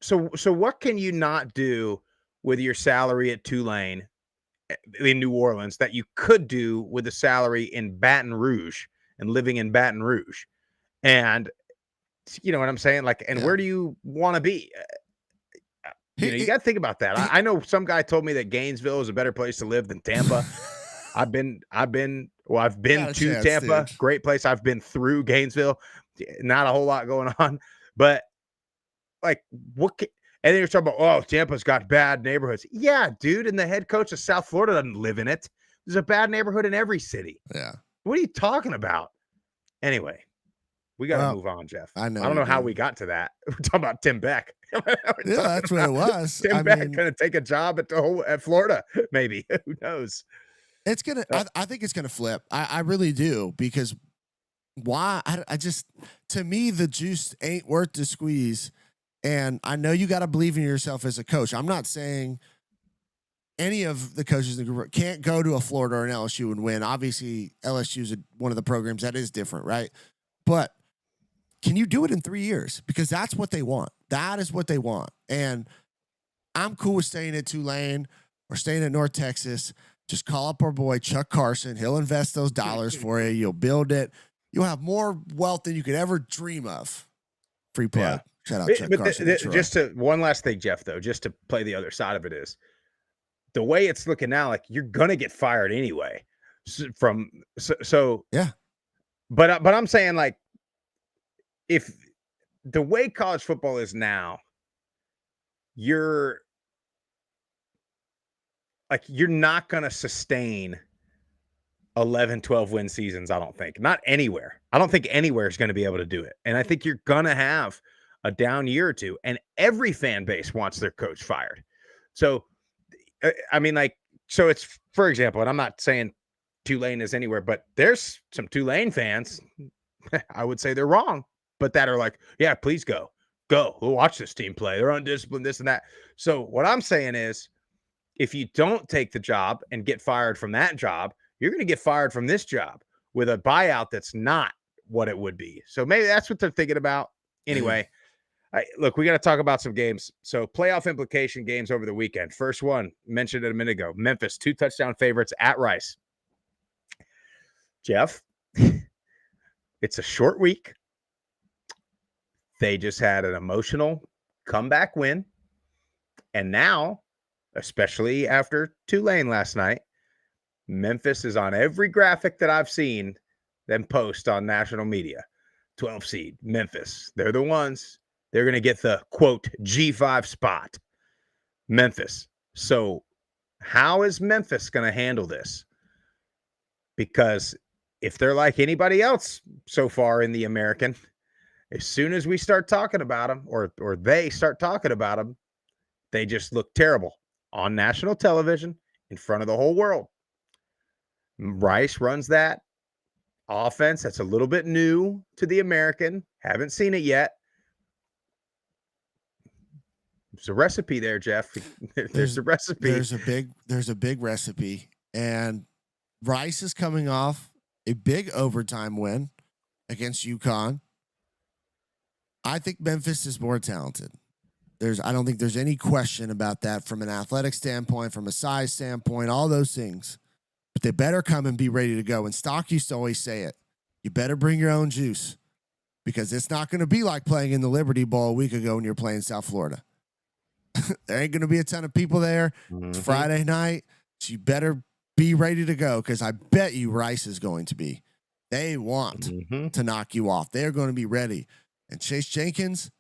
so what can you not do with your salary at Tulane in New Orleans that you could do with a salary in Baton Rouge and living in Baton Rouge? And you know what I'm saying? Like, and where do you want to be? You got to think about that. I know some guy told me that Gainesville is a better place to live than Tampa. I've been to Tampa, dude. Great place. I've been through Gainesville, not a whole lot going on, but like and then you're talking about, oh, Tampa's got bad neighborhoods. Yeah, dude. And the head coach of South Florida doesn't live in it. There's a bad neighborhood in every city. Yeah. What are you talking about? Anyway, we got to move on, Jeff. I know. I don't know how we got to that. We're talking about Tim Beck. That's what it was. Tim Beck going to take a job at Florida, maybe. Who knows? It's gonna. I think it's gonna flip. I really do, because why? I just, to me, the juice ain't worth the squeeze. And I know you got to believe in yourself as a coach. I'm not saying any of the coaches in the group can't go to a Florida or an LSU and win. Obviously, LSU is one of the programs that is different, right? But can you do it in 3 years? Because that's what they want. That is what they want. And I'm cool with staying at Tulane or staying at North Texas. Just call up our boy Chuck Carson. He'll invest those dollars for you. You'll build it. You'll have more wealth than you could ever dream of. Free plug. Yeah. Shout out Chuck Carson. One last thing, Jeff, though, just to play the other side of it, is the way it's looking now, like you're gonna get fired anyway. Yeah. But I'm saying, like, if the way college football is now, you're not going to sustain 11, 12 win seasons. I don't think. Not anywhere. I don't think anywhere is going to be able to do it. And I think you're going to have a down year or two, and every fan base wants their coach fired. So, I mean, like, so it's, for example, and I'm not saying Tulane is anywhere, but there's some Tulane fans, I would say they're wrong, but that are like, yeah, please go. We'll watch this team play. They're undisciplined, this and that. So what I'm saying is, if you don't take the job and get fired from that job, you're going to get fired from this job with a buyout that's not what it would be. So maybe that's what they're thinking about. Anyway, look, we got to talk about some games. So playoff implication games over the weekend. First one, mentioned it a minute ago, Memphis, 2 touchdown favorites at Rice. Jeff, it's a short week. They just had an emotional comeback win. And now, especially after Tulane last night, Memphis is on every graphic that I've seen them post on national media. 12 seed, Memphis. They're the ones. They're going to get the, quote, G5 spot. Memphis. So how is Memphis going to handle this? Because if they're like anybody else so far in the American, as soon as we start talking about them, or they start talking about them, they just look terrible on national television in front of the whole world. Rice runs that offense that's a little bit new to the American. Haven't seen it yet. There's a recipe there, Jeff. There's a recipe. There's a big recipe. And Rice is coming off a big overtime win against UConn. I think Memphis is more talented. I don't think there's any question about that from an athletic standpoint, from a size standpoint, all those things. But they better come and be ready to go. And Stock used to always say it. You better bring your own juice because it's not going to be like playing in the Liberty Bowl a week ago when you're playing South Florida. There ain't going to be a ton of people there. It's Friday night. So you better be ready to go because I bet you Rice is going to be. They want to knock you off. They're going to be ready. And Chase Jenkins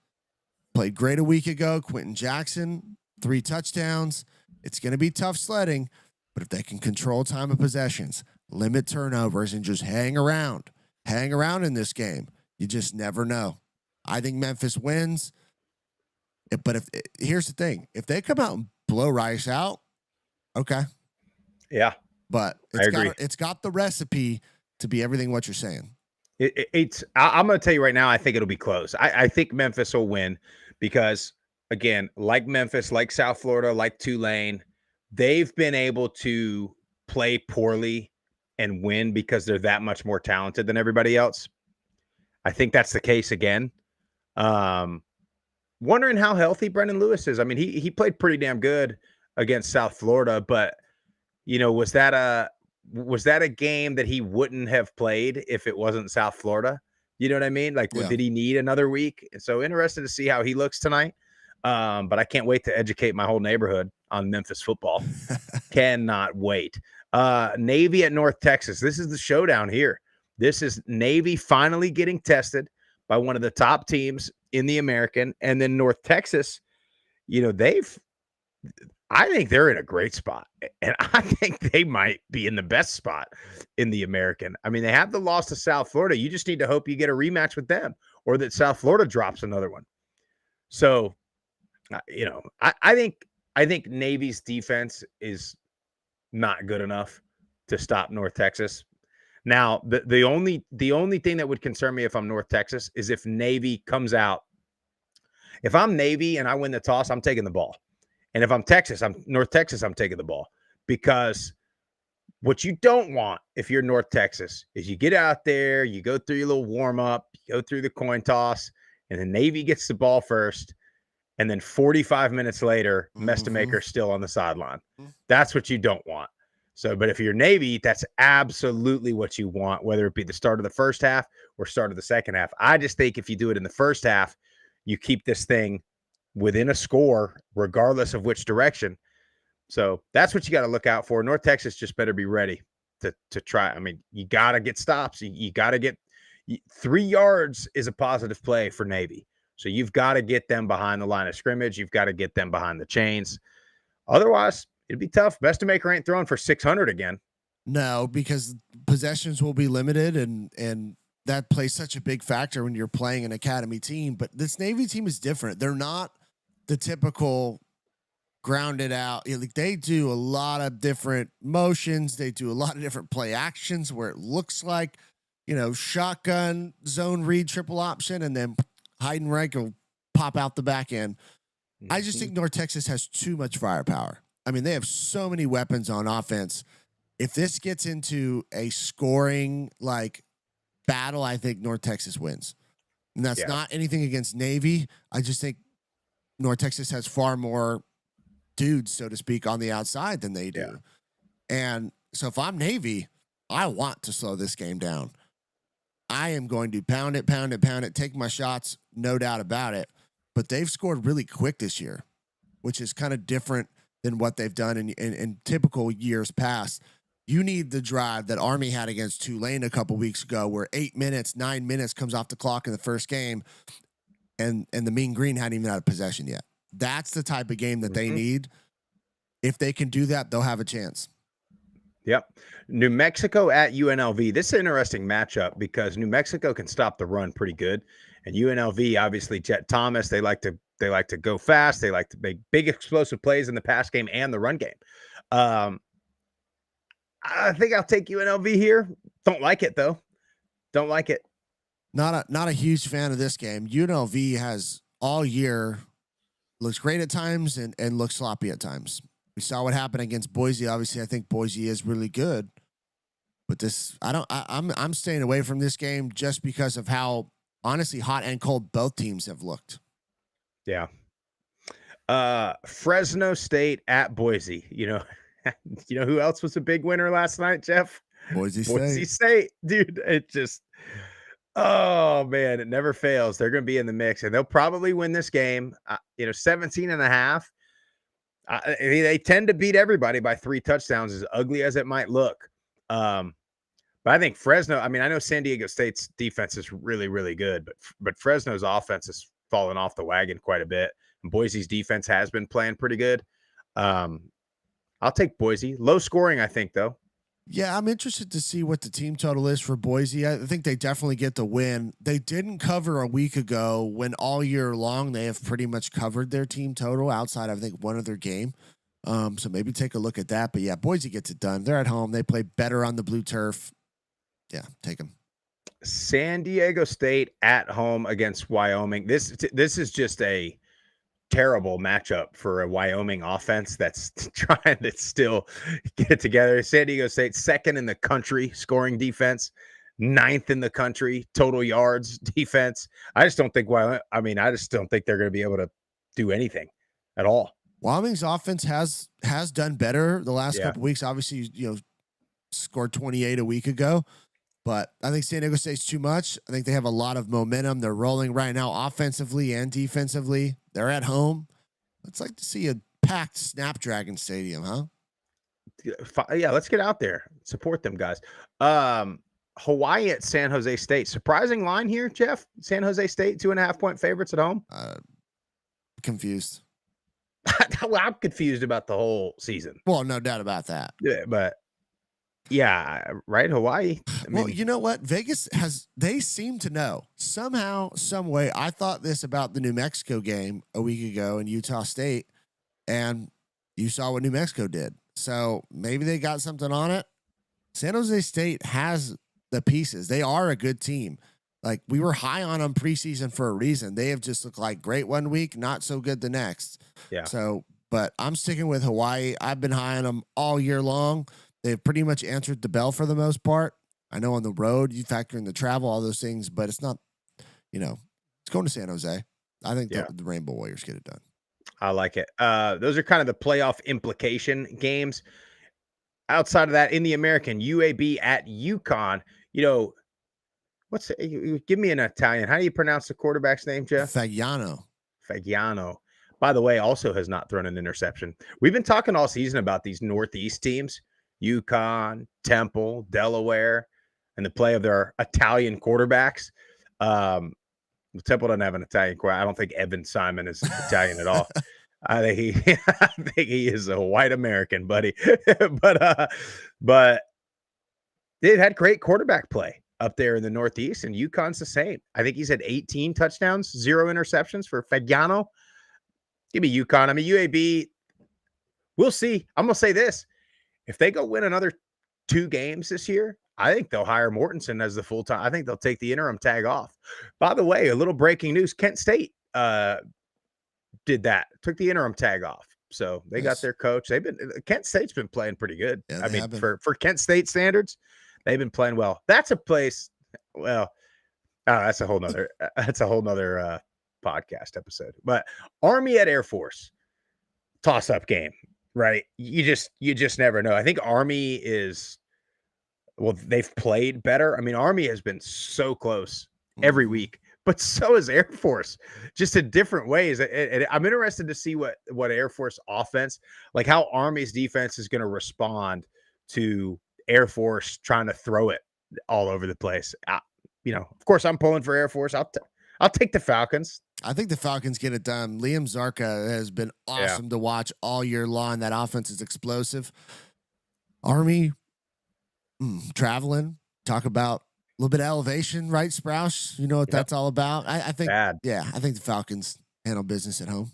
played great a week ago. Quentin Jackson, 3 touchdowns. It's going to be tough sledding, but if they can control time of possessions, limit turnovers, and just hang around in this game, you just never know. I think Memphis wins. But here's the thing. If they come out and blow Rice out, okay. Yeah. But it's got the recipe to be everything what you're saying. I'm going to tell you right now, I think it'll be close. I think Memphis will win because, again, like Memphis, like South Florida, like Tulane, they've been able to play poorly and win because they're that much more talented than everybody else. I think that's the case again. Wondering how healthy Brendan Lewis is. I mean, he played pretty damn good against South Florida, but was that a game that he wouldn't have played if it wasn't South Florida? You know what I mean? Like, did he need another week? So interested to see how he looks tonight. But I can't wait to educate my whole neighborhood on Memphis football. Cannot wait. Navy at North Texas. This is the showdown here. This is Navy finally getting tested by one of the top teams in the American. And then North Texas, I think they're in a great spot. And I think they might be in the best spot in the American. I mein, they have the loss to South Florida. You just need to hope you get a rematch with them or that South Florida drops another one. So, I think Navy's defense is not good enough to stop North Texas. Now, the only thing that would concern me if I'm North Texas is if Navy comes out. If I'm Navy and I win the toss, I'm taking the ball. And if I'm North Texas, I'm taking the ball. Because what you don't want if you're North Texas is you get out there, you go through your little warm-up, you go through the coin toss, and the Navy gets the ball first. And then 45 minutes later, Mestamaker's still on the sideline. That's what you don't want. So, but if you're Navy, that's absolutely what you want, whether it be the start of the first half or start of the second half. I just think if you do it in the first half, you keep this thing within a score, regardless of which direction. So that's what you got to look out for. North Texas just better be ready to try. I mean, you got to get stops. You got to get 3 yards is a positive play for Navy. So you've got to get them behind the line of scrimmage. You've got to get them behind the chains. Otherwise, it'd be tough. Mestamaker ain't throwing for 600 again. No, because possessions will be limited, and that plays such a big factor when you're playing an academy team. But this Navy team is different. They're not the typical grounded out. Like, they do a lot of different motions. They do a lot of different play actions where it looks like, shotgun, zone read, triple option, and then Heidenreich will pop out the back end. I just think North Texas has too much firepower. I mean, they have so many weapons on offense. If this gets into a scoring battle, I think North Texas wins. And that's not anything against Navy. I just think North Texas has far more dudes, so to speak, on the outside than they do. And so if I'm Navy, I want to slow this game down. I am going to pound it, take my shots, no doubt about it. But they've scored really quick this year, which is kind of different than what they've done in typical years past. You need the drive that Army had against Tulane a couple weeks ago where 9 minutes comes off the clock in the first game, and the Mean Green hadn't even had a possession yet. That's the type of game that they need. If they can do that, they'll have a chance. Yep. New Mexico at UNLV. This is an interesting matchup because New Mexico can stop the run pretty good. And UNLV, obviously, Jet Thomas, they like to go fast. They like to make big explosive plays in the pass game and the run game. I think I'll take UNLV here. Don't like it, though. Don't like it. Not a huge fan of this game. UNLV has all year looks great at times and looks sloppy at times. We saw what happened against Boise. Obviously, I think Boise is really good, but I'm staying away from this game just because of how honestly hot and cold both teams have looked. Yeah. Fresno State at Boise. You know who else was a big winner last night, Jeff? Boise Boise State. State, dude. It just, oh man, it never fails. They're going to be in the mix, and they'll probably win this game. 17.5. They tend to beat everybody by 3 touchdowns, as ugly as it might look. But I think Fresno, I know San Diego State's defense is really, really good, but Fresno's offense has fallen off the wagon quite a bit. And Boise's defense has been playing pretty good. I'll take Boise. Low scoring, I think, though. Yeah, I'm interested to see what the team total is for Boise. I think they definitely get the win. They didn't cover a week ago when all year long they have pretty much covered their team total outside, I think, one other game. So maybe take a look at that. But yeah, Boise gets it done. They're at home. They play better on the blue turf. Yeah, take them. San Diego State at home against Wyoming. This is just a terrible matchup for a Wyoming offense that's trying to still get it together. San Diego State, 2nd in the country scoring defense, 9th in the country total yards defense. I just don't think I just don't think they're going to be able to do anything at all. Wyoming's offense has done better the last couple weeks. Obviously, scored 28 a week ago. But I think San Diego State's too much. I think they have a lot of momentum. They're rolling right now offensively and defensively. They're at home. It's like to see a packed Snapdragon Stadium, huh? Yeah, let's get out there. Support them, guys. Hawaii at San Jose State. Surprising line here, Jeff. San Jose State, 2.5-point favorites at home. Confused. Well, I'm confused about the whole season. Well, no doubt about that. Yeah, but yeah, right. Hawaii. Well, you know what? Vegas they seem to know somehow, some way. I thought this about the New Mexico game a week ago in Utah State, and you saw what New Mexico did. So maybe they got something on it. San Jose State has the pieces. They are a good team. Like, we were high on them preseason for a reason. They have just looked like great one week, not so good the next. Yeah. So, but I'm sticking with Hawaii. I've been high on them all year long. They've pretty much answered the bell for the most part. I know on the road, you factor in the travel, all those things, but it's not, it's going to San Jose. I think the Rainbow Warriors get it done. I like it. Those are kind of the playoff implication games. Outside of that, in the American, UAB at UConn, give me an Italian. How do you pronounce the quarterback's name, Jeff? Fagiano. By the way, also has not thrown an interception. We've been talking all season about these Northeast teams. UConn, Temple, Delaware, and the play of their Italian quarterbacks. Temple doesn't have an Italian quarterback. I don't think Evan Simon is Italian at all. I think he is a white American, buddy. but they've had great quarterback play up there in the Northeast, and UConn's the same. I think he's had 18 touchdowns, 0 interceptions for Fagiano. Give me UConn. UAB, we'll see. I'm going to say this. If they go win another 2 games this year, I think they'll hire Mortensen as the full-time. I think they'll take the interim tag off. By the way, a little breaking news. Kent State did that. Took the interim tag off. So they got their coach. Kent State's been playing pretty good. Yeah, for Kent State standards, they've been playing well. That's a place. Well, that's a whole nother podcast episode. But Army at Air Force, toss-up game. Right. You just never know. I think Army they've played better. Army has been so close every week, but so is Air Force, just in different ways. And I'm interested to see what Air Force offense, like how Army's defense is going to respond to Air Force trying to throw it all over the place. Of course, I'm pulling for Air Force. I'll take the Falcons. I think the Falcons get it done. Liam Zarka has been awesome to watch all year long. That offense is explosive. Army, traveling. Talk about a little bit of elevation, right, Sprouse? You know what that's all about. I think, I think the Falcons handle business at home.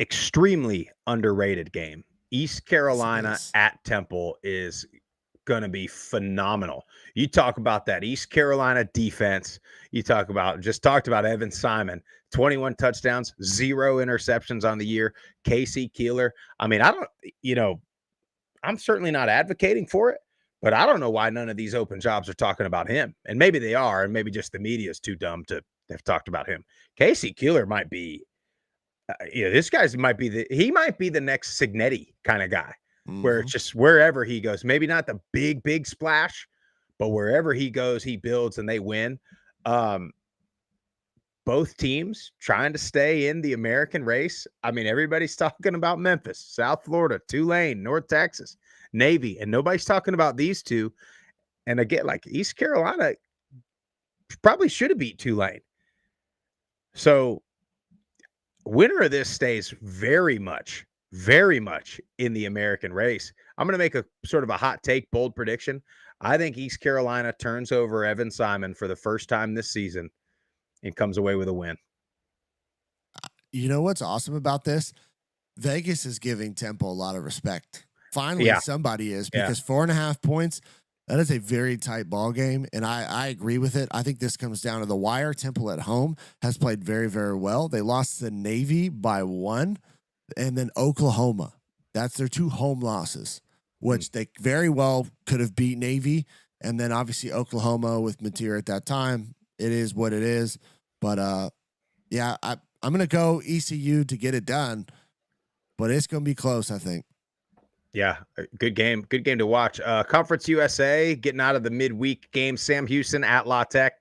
Extremely underrated game. East Carolina at Temple is going to be phenomenal. You talk about that East Carolina defense. You talked about Evan Simon, 21 touchdowns, 0 interceptions on the year. Casey Keeler. I'm certainly not advocating for it, but I don't know why none of these open jobs are talking about him. And maybe they are, and maybe just the media is too dumb to have talked about him. Casey Keeler might be This guy's might be the next Signetti kind of guy, where it's Mhm. just wherever he goes, maybe not the big splash, but wherever he goes, he builds and they win. Um, both teams trying to stay in the American race. I mean, everybody's talking about Memphis, South Florida, Tulane, North Texas, Navy, and nobody's talking about these two. And again, like East Carolina probably should have beat Tulane. So winner of this stays very much in the American race. I'm going to make a sort of a hot take, bold prediction. I think East Carolina turns over Evan Simon for the first time this season and comes away with a win. You know what's awesome about this? Vegas is giving Temple a lot of respect. Finally, Yeah. somebody is, Yeah. because 4.5 points, that is a very tight ball game, and I agree with it. I think this comes down to the wire. Temple at home has played very, very well. They lost to Navy by 1, and then Oklahoma. That's their 2 home losses, which they very well could have beat Navy, and then obviously Oklahoma with Mateer at that time. It is what it is, but yeah, I'm gonna go ECU to get it done, but it's gonna be close, I think. Yeah, good game to watch. Conference USA getting out of the midweek game. Sam Houston at La Tech.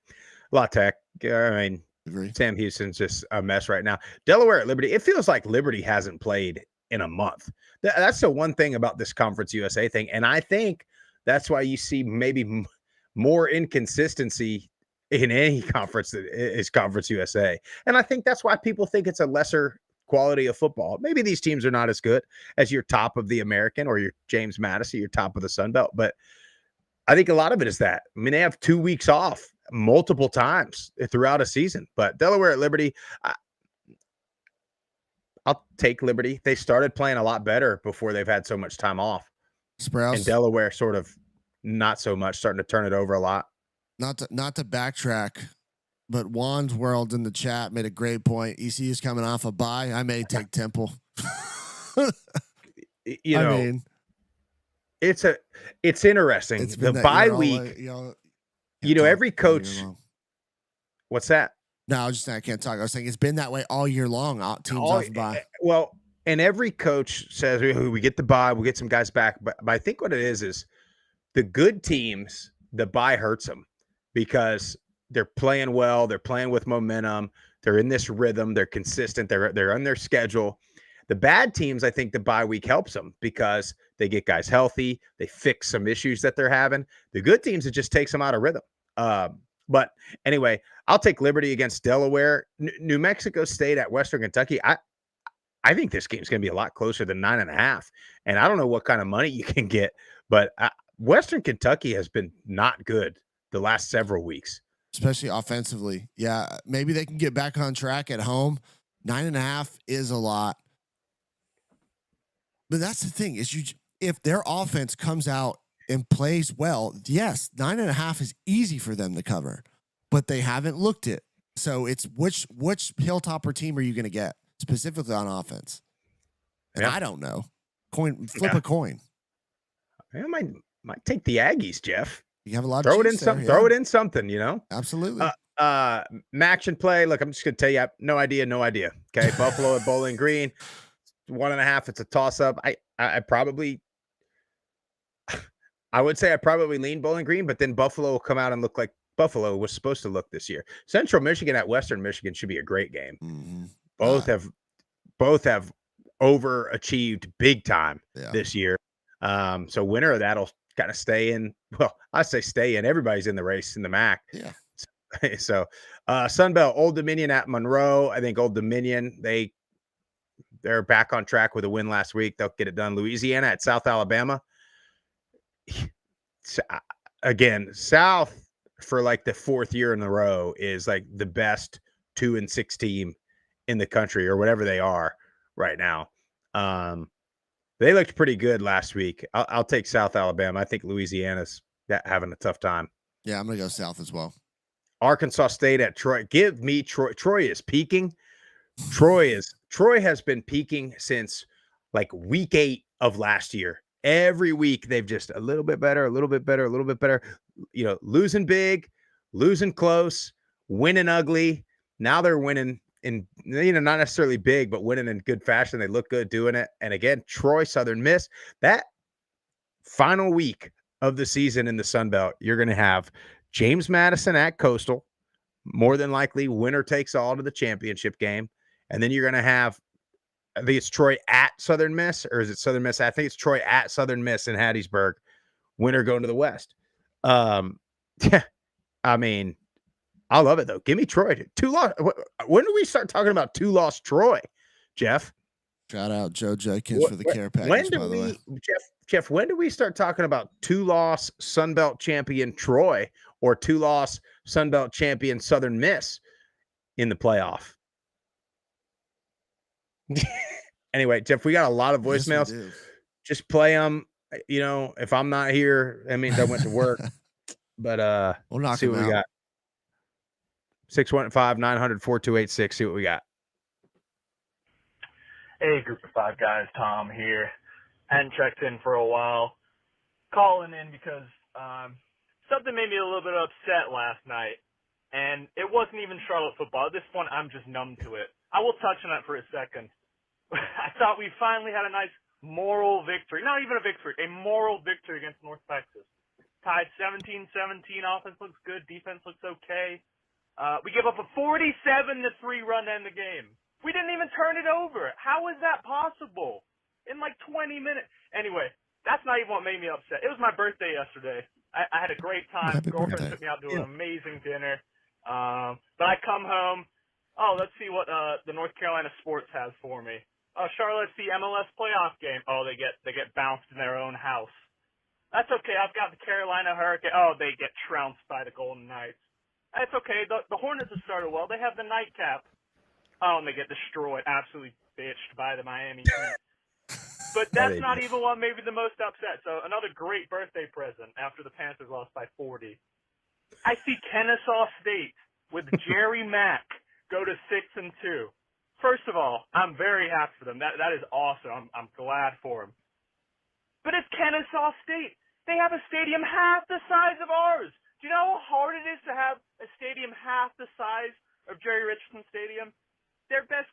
I mean, Agree. Sam Houston's just a mess right now. Delaware at Liberty. It feels like Liberty hasn't played in a month. That's the one thing about this Conference USA thing, and I think that's why you see maybe more inconsistency in any conference that is Conference USA. And I think that's why people think it's a lesser quality of football. Maybe these teams are not as good as your top of the American or your James Madison, your top of the Sun Belt, but I think a lot of it is that. I mean, they have 2 weeks off multiple times throughout a season, but Delaware at Liberty, I'll take Liberty. They started playing a lot better before they've had so much time off. Sprouse. And Delaware sort of not so much, starting to turn it over a lot. Not to backtrack, but Juan's World in the chat made a great point. ECU is coming off a bye. I may take Temple. You know, I mean, it's interesting. it's The been that bye year all week, way, y'all you can't know, talk every all year coach. long. What's that? No, I was just saying I can't talk. I was saying it's been that way all year long. Teams off bye. Well, and every coach says we get the bye, we'll get some guys back. But I think what it is the good teams, the bye hurts them because they're playing well, they're playing with momentum, they're in this rhythm, they're consistent, they're on their schedule. The bad teams, I think the bye week helps them because they get guys healthy, they fix some issues that they're having. The good teams, it just takes them out of rhythm. But anyway, I'll take Liberty against Delaware. New Mexico State at Western Kentucky. I think this game's going to be a lot closer than 9.5. And I don't know what kind of money you can get, but Western Kentucky has been not good the last several weeks, especially offensively. Yeah, maybe they can get back on track at home. 9.5 is a lot. But that's the thing is if their offense comes out and plays well, yes, 9.5 is easy for them to cover, but they haven't looked it. So it's which Hilltopper team are you going to get specifically on offense? And I don't know. Flip a coin. I might take the Aggies, Jeff. You have a lot. Throw of it in something. Throw it in something. You know. Absolutely. Match and play. Look, I'm just going to tell you, I have no idea. Okay, Buffalo at Bowling Green. 1.5. It's a toss up. I would say I probably lean Bowling Green, but then Buffalo will come out and look like Buffalo was supposed to look this year. Central Michigan at Western Michigan should be a great game. Mm-hmm. Both have overachieved big time this year. So winner of that'll kind of stay in. Well, I say stay in. Everybody's in the race in the MAC. Yeah. So Sunbelt, Old Dominion at Monroe. I think Old Dominion, they're back on track with a win last week. They'll get it done. Louisiana at South Alabama. Again, South for like the 4th year in a row is like the best 2-6 team in the country or whatever they are right now. They looked pretty good last week. I'll take South Alabama. I think Louisiana's having a tough time. Yeah, I'm going to go South as well. Arkansas State at Troy. Give me Troy. Troy is peaking. Troy has been peaking since like week 8 of last year. Every week they've just a little bit better, a little bit better, a little bit better. You know, losing big, losing close, winning ugly. Now they're winning in, not necessarily big, but winning in good fashion. They look good doing it. And again, Troy, Southern Miss, that final week of the season in the Sun Belt, you're going to have James Madison at Coastal, more than likely winner takes all to the championship game. And then you're going to have, I think it's Troy at Southern Miss, or is it Southern Miss? I think it's Troy at Southern Miss in Hattiesburg, winner going to the West. Yeah, I mean, I love it though. Give me Troy. 2 loss. When do we start talking about 2-loss Troy, Jeff? Shout out Joe Judkins for the care package, by the way. Jeff, when do we start talking about 2-loss Sun Belt champion Troy or 2-loss Sun Belt champion Southern Miss in the playoff? Anyway, Jeff, we got a lot of voicemails. Yes, just play them. If I'm not here, that means I went to work. But we'll knock see what we got. 615-900-4286. See what we got. Hey, group of 5 guys. Tom here. Hadn't checked in for a while. Calling in because something made me a little bit upset last night. And it wasn't even Charlotte football. At this point, I'm just numb to it. I will touch on that for a second. I thought we finally had a nice moral victory. Not even a victory, a moral victory against North Texas. Tied 17-17. Offense looks good. Defense looks okay. We gave up a 47-3 run to end the game. We didn't even turn it over. How is that possible? In like 20 minutes. Anyway, that's not even what made me upset. It was my birthday yesterday. I had a great time. Girlfriend took me out to an amazing dinner. But I come home. Oh, let's see what the North Carolina sports has for me. Oh, Charlotte's the MLS playoff game. Oh, they get bounced in their own house. That's okay. I've got the Carolina Hurricane. Oh, they get trounced by the Golden Knights. That's okay. The Hornets have started well. They have the nightcap. Oh, and they get destroyed, absolutely bitched by the Miami Heat. But that's not even what made me the most upset. So another great birthday present after the Panthers lost by 40. I see Kennesaw State with Jerry Mack go to 6-2. First of all, I'm very happy for them. That is awesome. I'm glad for them. But it's Kennesaw State. They have a stadium half the size of ours. Do you know how hard it is to have a stadium half the size of Jerry Richardson Stadium? Their best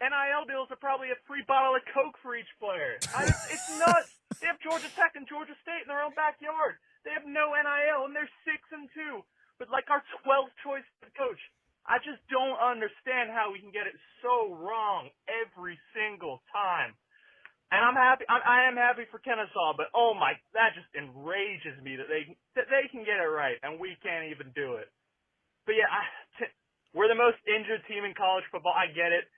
NIL deals are probably a free bottle of Coke for each player. It's nuts. They have Georgia Tech and Georgia State in their own backyard. They have no NIL, and they're 6-2. But like our 12th choice coach, I just don't understand how we can get it so wrong every single time. And I'm happy. I am happy for Kennesaw, but oh my, that just enrages me that they can get it right and we can't even do it. But yeah, we're the most injured team in college football. I get it,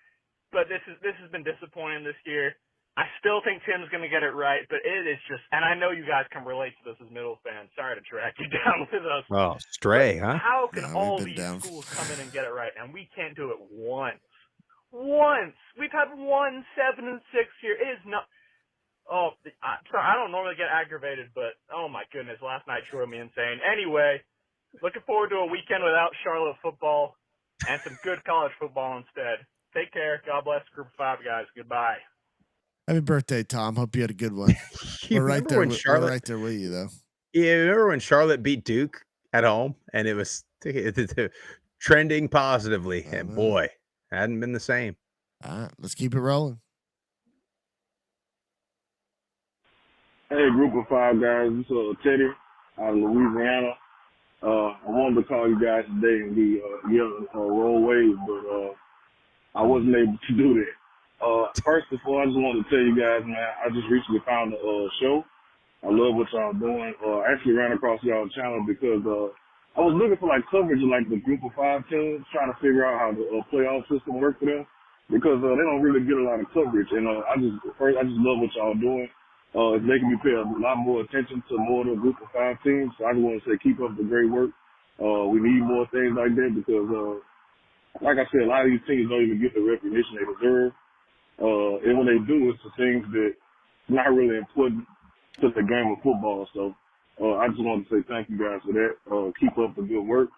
but this has been disappointing this year. I still think Tim's going to get it right, but it is just, and I know you guys can relate to this as Middle fans. Sorry to drag you down with us. Oh, stray, huh? How can all these schools come in and get it right, and we can't do it once? Once. We've had 1 7-6 here. It is not. Oh, sorry, I don't normally get aggravated, but oh my goodness, last night drove me insane. Anyway, looking forward to a weekend without Charlotte football and some good college football instead. Take care. God bless Group of 5 guys. Goodbye. Happy birthday, Tom. Hope you had a good one. We're right there with you, though. Yeah, remember when Charlotte beat Duke at home, and it was trending positively, and boy, hadn't been the same. All right, let's keep it rolling. Hey, Group of 5 guys. This is Teddy out of Louisiana. I wanted to call you guys today and be yelling roll waves, but I wasn't able to do that. First of all, I just wanted to tell you guys, man, I just recently found a show. I love what y'all doing. I actually ran across y'all's channel because I was looking for like coverage of like the Group of 5 teams, trying to figure out how the playoff system works for them because they don't really get a lot of coverage. And I just love what y'all doing. It's making me pay a lot more attention to more of the Group of 5 teams. So I just want to say keep up the great work. We need more things like that because, like I said, a lot of these teams don't even get the recognition they deserve. And when they do, it's the things that not really important to the game of football. So I just want to say thank you guys for that. Keep up the good work.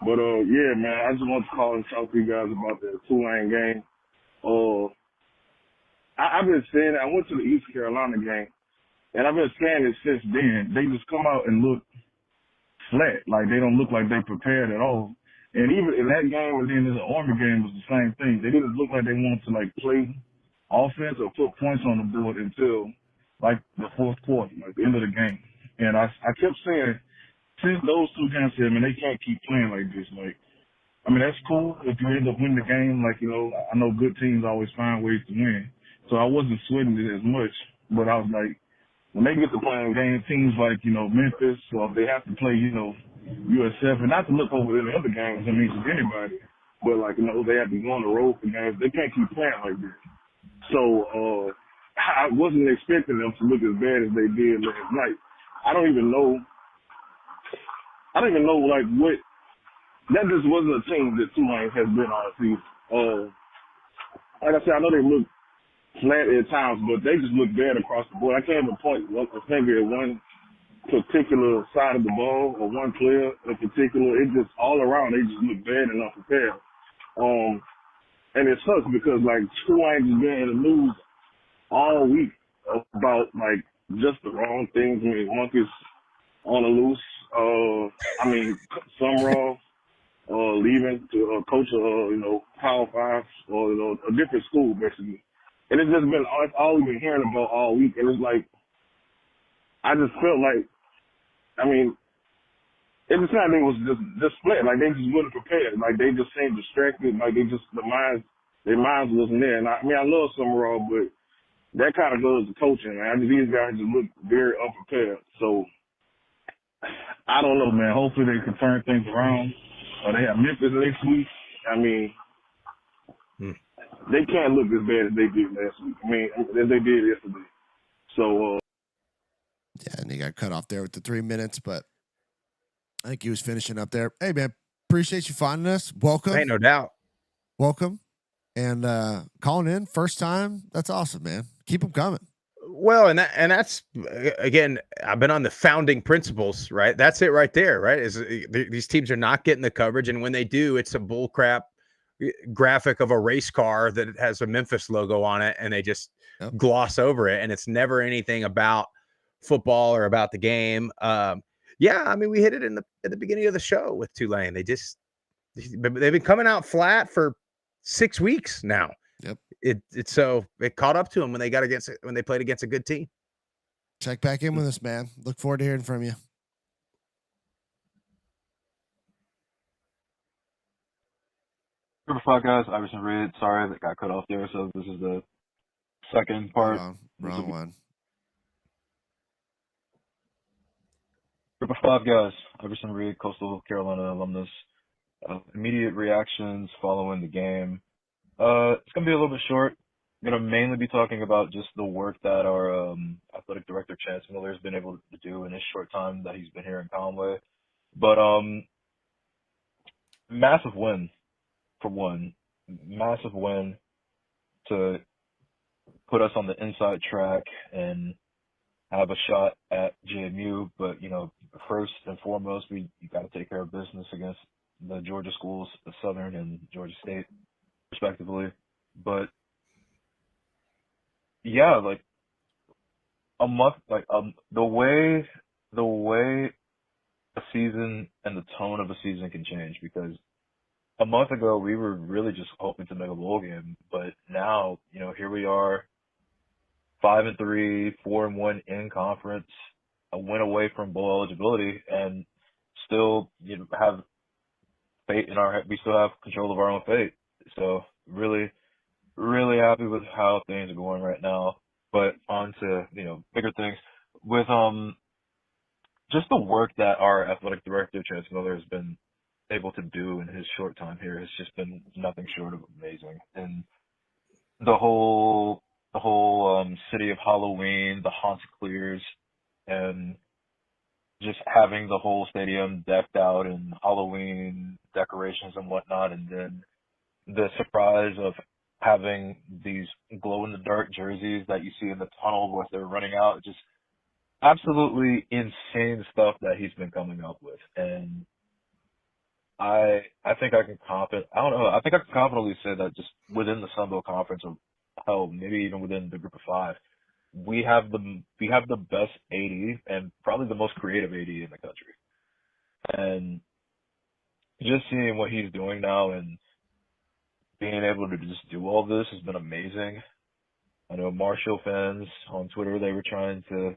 But yeah, man, I just want to call and talk to you guys about the Tulane game. I've been saying I went to the East Carolina game, and I've been saying it since then. They just come out and look flat, like they don't look like they prepared at all. And even in that game and then in the Army game was the same thing. They didn't look like they wanted to like play offense or put points on the board until like the fourth quarter, like the end of the game. And I kept saying, since those two games here, man, they can't keep playing like this. Like, I mean, that's cool if you end up winning the game. Like, you know, I know good teams always find ways to win. So I wasn't sweating it as much, but I was like, when they get to playing game teams like, you know, Memphis, or if they have to play, you know, USF, and not to look over any other games, I mean, to anybody, but like, you know, they have to go on the road for games. They can't keep playing like this. So, I wasn't expecting them to look as bad as they did last night. I don't even know, like, what, that just wasn't a team that Tulane has been on season. Like I said, I know they look flat at times, but they just look bad across the board. I can't even point a finger at one particular side of the ball or one player in particular. It just all around, they just look bad and unprepared. And it sucks because, like, Tulane has been in the news all week about, like, just the wrong things. I mean, Monkeys on the loose. Summerall leaving to coach you know, Power 5 or, you know, a different school, basically. And it's just been all we've been hearing about all week. And it's like, I just felt like, I mean, it just kind of was just split. Like, they just wasn't prepared. Like, they just seemed distracted. Like, their minds wasn't there. And I mean, I love Summerall, but that kind of goes to coaching, man. These guys just look very unprepared. So, I don't know, man. Hopefully they can turn things around. They have Memphis next week. I mean, they can't look as bad as they did last week. I mean, as they did yesterday. So, yeah, and he got cut off there with the 3 minutes, but I think he was finishing up there. Hey, man, appreciate you finding us. Welcome. Hey, no doubt. Welcome. And calling in first time. That's awesome, man. Keep them coming. Well, and that's again, I've been on the founding principles, right? That's it right there, right? These teams are not getting the coverage, and when they do, it's a bullcrap graphic of a race car that has a Memphis logo on it, and they just gloss over it, and it's never anything about football or about the game. Yeah, I mean, we hit it at the beginning of the show with Tulane. They've been coming out flat for 6 weeks now. Yep. It caught up to them when they played against a good team. Check back in with us, man. Look forward to hearing from you. Group of 5 guys, Iverson Reed. Sorry that got cut off there. So this is the second part. Wrong one. Group of 5 guys, Iverson Reed, Coastal Carolina alumnus. Immediate reactions following the game. It's going to be a little bit short. I'm going to mainly be talking about just the work that our athletic director, Chance Miller, has been able to do in his short time that he's been here in Conway. But massive win, for one. Massive win to put us on the inside track and have a shot at JMU. But, you know, first and foremost, you got to take care of business against the Georgia schools, the Southern and Georgia State, respectively. But yeah, like a month, like the way a season and the tone of a season can change, because a month ago we were really just hoping to make a bowl game, but now, you know, here we are, 5-3, 4-1 in conference, a win away from bowl eligibility, and still, you know, have fate in our, we still have control of our own fate. So really, really happy with how things are going right now. But on to, you know, bigger things with just the work that our athletic director, Chance Miller, has been able to do in his short time here has just been nothing short of amazing. And the whole city of Halloween, the Haunted and just having the whole stadium decked out in Halloween decorations and whatnot, and then the surprise of having these glow-in-the-dark jerseys that you see in the tunnel as they're running out, just absolutely insane stuff that he's been coming up with. And I think I can confidently say that just within the Sun Belt Conference, or hell, maybe even within the Group of 5, we have the best AD and probably the most creative AD in the country. And just seeing what he's doing now and being able to just do all this has been amazing. I know Marshall fans on Twitter, they were trying to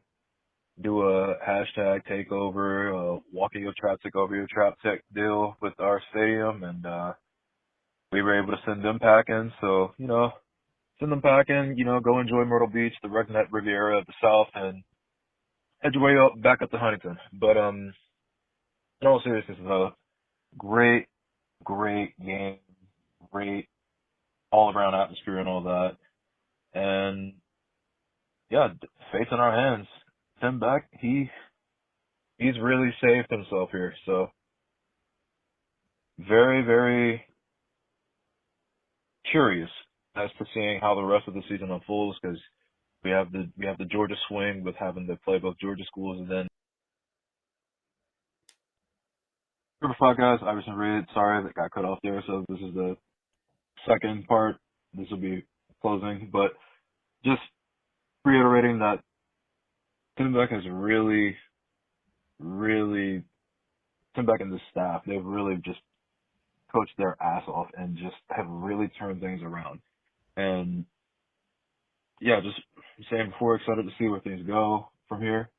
do a hashtag takeover, walking your trap, take over your trap tech deal with our stadium, and we were able to send them packing. So, send them packing, go enjoy Myrtle Beach, the Redneck Riviera of the South, and head your way back up to Huntington. But in all seriousness, great game, great all-around atmosphere and all that. And, yeah, faith in our hands. Tim Beck, he's really saved himself here. So very, very curious as to seeing how the rest of the season unfolds, because we have the Georgia swing with having to play both Georgia schools, and then Group of 5 guys, Iverson Reed, sorry that got cut off there, so this is the second part. This will be closing, but just reiterating that Tim Beck has really, Tim Beck and the staff, they've really just coached their ass off and just have really turned things around. And yeah, just saying before, excited to see where things go from here.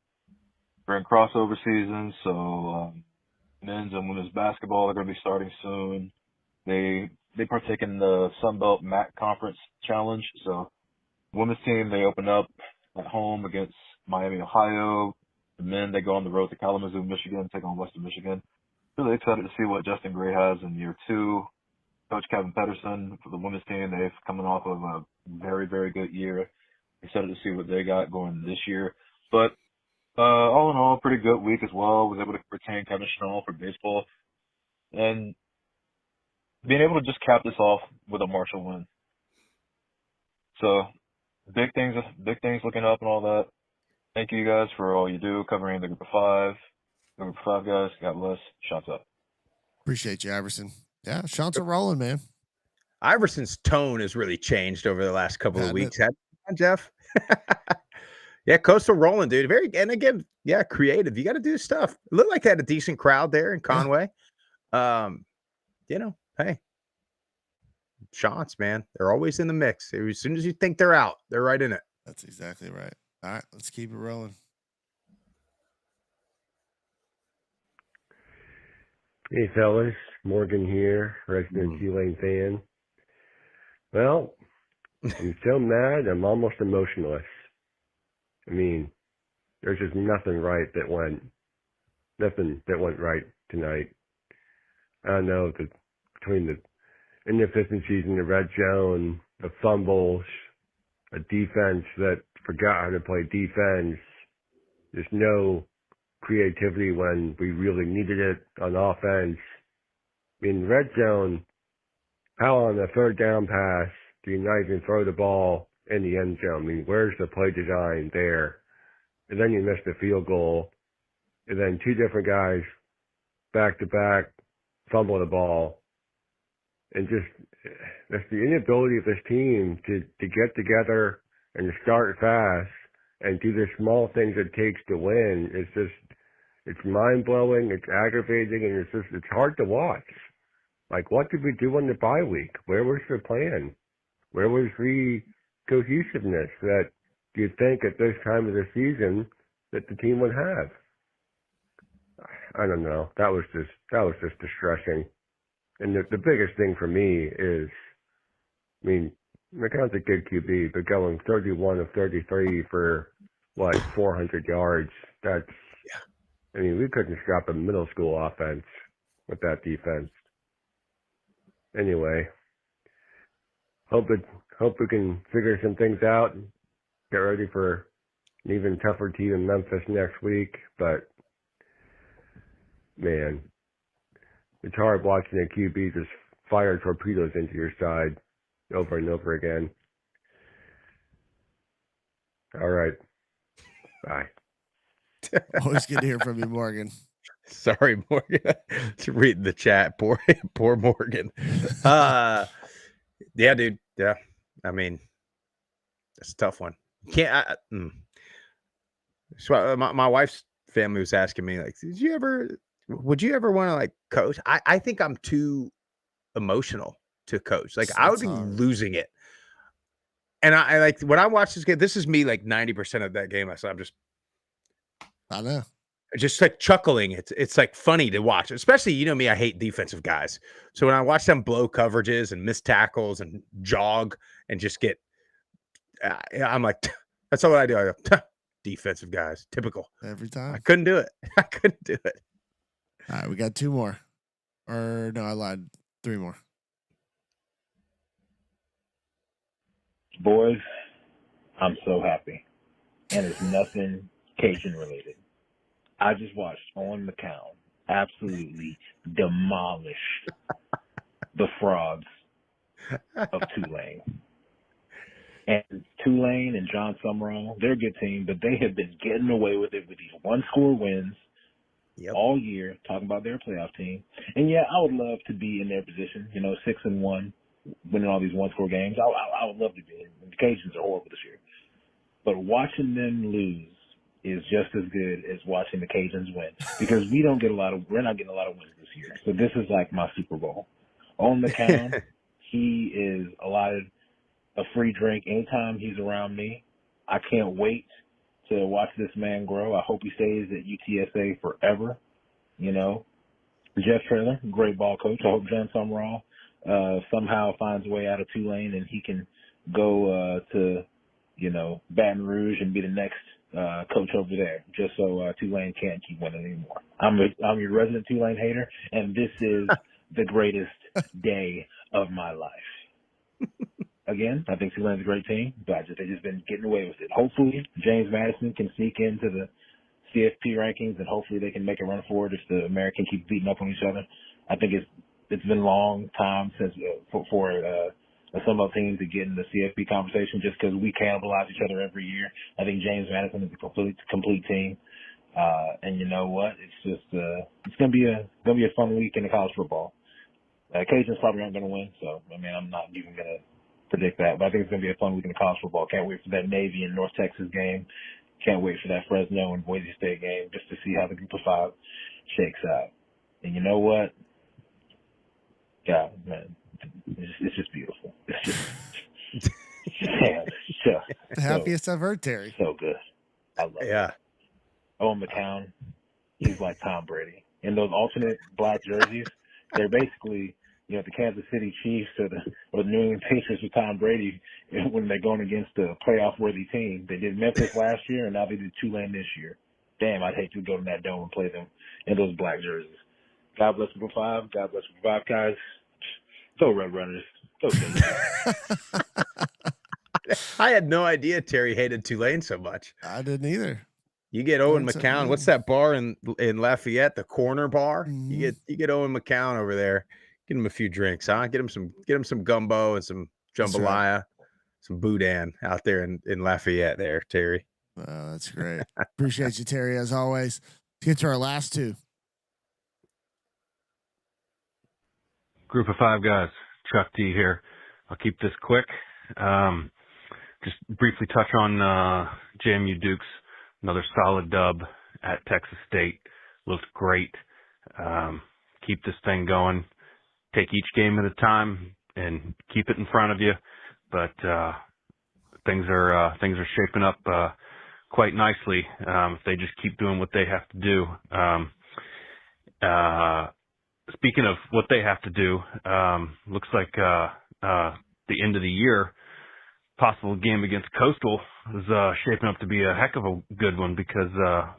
We're in crossover season, so men's and women's basketball are going to be starting soon. They partake in the Sun Belt MAC Conference Challenge. So women's team, they open up at home against Miami, Ohio. The men, they go on the road to Kalamazoo, Michigan, take on Western Michigan. Really excited to see what Justin Gray has in year 2. Coach Kevin Pedersen for the women's team, they've coming off of a very, very good year. Excited to see what they got going this year. But all in all, pretty good week as well. Was able to retain Kevin Schnall for baseball. And being able to just cap this off with a Marshall win. So big things looking up and all that. Thank you guys for all you do covering the Group of 5. The Group of 5 guys, God bless. Shots up. Appreciate you, Iverson. Yeah, shots are rolling, man. Iverson's tone has really changed over the last couple of weeks. Jeff? Yeah, Coastal rolling, dude. And again, yeah, creative. You got to do stuff. It looked like they had a decent crowd there in Conway. Hey, shots, man. They're always in the mix. As soon as you think they're out, they're right in it. That's exactly right. All right, let's keep it rolling. Hey, fellas. Morgan here, resident Tulane fan. Well, I'm so mad, I'm almost emotionless. I mean, there's just nothing that went right tonight. I don't know, between the inefficiencies in the red zone, the fumbles, a defense that forgot how to play defense, there's no creativity when we really needed it on offense. In red zone, how on a third down pass do you not even throw the ball in the end zone? I mean, where's the play design there? And then you miss the field goal, and then 2 different guys back-to-back fumble the ball. And just, that's the inability of this team to get together and to start fast and do the small things it takes to win. It's mind-blowing, it's aggravating, and it's hard to watch. Like, what did we do on the bye week? Where was the plan? Where was the cohesiveness that you'd think at this time of the season that the team would have? I don't know. That was just distressing. And the biggest thing for me is, I mean, McCown's a good QB, but going 31 of 33 for, 400 yards, that's, I mean, we couldn't stop a middle school offense with that defense. Anyway, hope we can figure some things out and get ready for an even tougher team in Memphis next week. But, man, it's hard watching a QB just fire torpedoes into your side over and over again. All right. Bye. Always good to hear from you, Morgan. Sorry, Morgan. Reading the chat. Poor Morgan. Yeah, dude. Yeah. I mean, it's a tough one. You can't. So my wife's family was asking me, like, did you ever Would you ever want to like coach? I think I'm too emotional to coach. Like I would That's be hard. losing it. And I like when I watch this game, this is me like 90% of that game. I'm I know. just like chuckling. It's like funny to watch, especially, you know me, I hate defensive guys. So when I watch them blow coverages and miss tackles and jog and just get, I'm like, that's all I do. I go, defensive guys, typical. Every I time. couldn't do it. I couldn't do it. All right, we got 2 more. Or no, I lied. 3 more. Boys, I'm so happy. And it's nothing Cajun related. I just watched Owen McCown absolutely demolish the Frogs of Tulane. And Tulane and John Summerall, they're a good team, but they have been getting away with it with these one-score wins all year, talking about their playoff team. And, yeah, I would love to be in their position, 6-1, winning all these one-score games. I would love to be. The Cajuns are horrible this year. But watching them lose is just as good as watching the Cajuns win, because we're not getting a lot of wins this year. So this is like my Super Bowl. On McCown, he is allotted a free drink anytime he's around me. I can't wait to watch this man grow. I hope he stays at UTSA forever. Jeff Traylor, great ball coach. I hope John Summerall somehow finds a way out of Tulane and he can go to Baton Rouge and be the next coach over there, just so Tulane can't keep winning anymore. I'm your resident Tulane hater, and this is the greatest day of my life. Again, I think Tulane's a great team, but they've just been getting away with it. Hopefully, James Madison can sneak into the CFP rankings, and hopefully they can make a run for it if the American keep beating up on each other. I think it's been a long time since for a Sunbelt team to get in the CFP conversation, just because we cannibalize each other every year. I think James Madison is a complete team, and you know what? It's just it's gonna be a fun week in the college football. Cajuns probably aren't gonna win, so I'm not even gonna predict that, but I think it's gonna be a fun week in the college football. Can't wait for that Navy and North Texas game. Can't wait for that Fresno and Boise State game, just to see how the Group of 5 shakes out. And you know what? God, man, it's just beautiful. It's just, man, it's just The happiest I've heard, Terry. so good. I love it. Owen McCown, he's like Tom Brady. And those alternate black jerseys, they're basically, the Kansas City Chiefs or the New England Patriots with Tom Brady when they're going against a playoff-worthy team. They did Memphis last year, and now they did Tulane this year. Damn, I'd hate to go to that dome and play them in those black jerseys. God bless Group 5. God bless Group 5, guys. Go Red Runners. Go Cajuns. I had no idea Terry hated Tulane so much. I didn't either. You get Owen McCown. What's that bar in Lafayette? The Corner Bar. You get Owen McCown over there. Get him a few drinks, huh? Get him some gumbo and some jambalaya, some boudin out there in Lafayette there, Terry. Oh, that's great. Appreciate you, Terry, as always. Let's get to our last 2. Group of 5 guys, Chuck D here. I'll keep this quick. Just briefly touch on JMU Dukes. Another solid dub at Texas State. Looked great. Keep this thing going. Take each game at a time and keep it in front of you. But things are shaping up quite nicely if they just keep doing what they have to do. Speaking of what they have to do, looks like the end of the year possible game against Coastal is shaping up to be a heck of a good one, because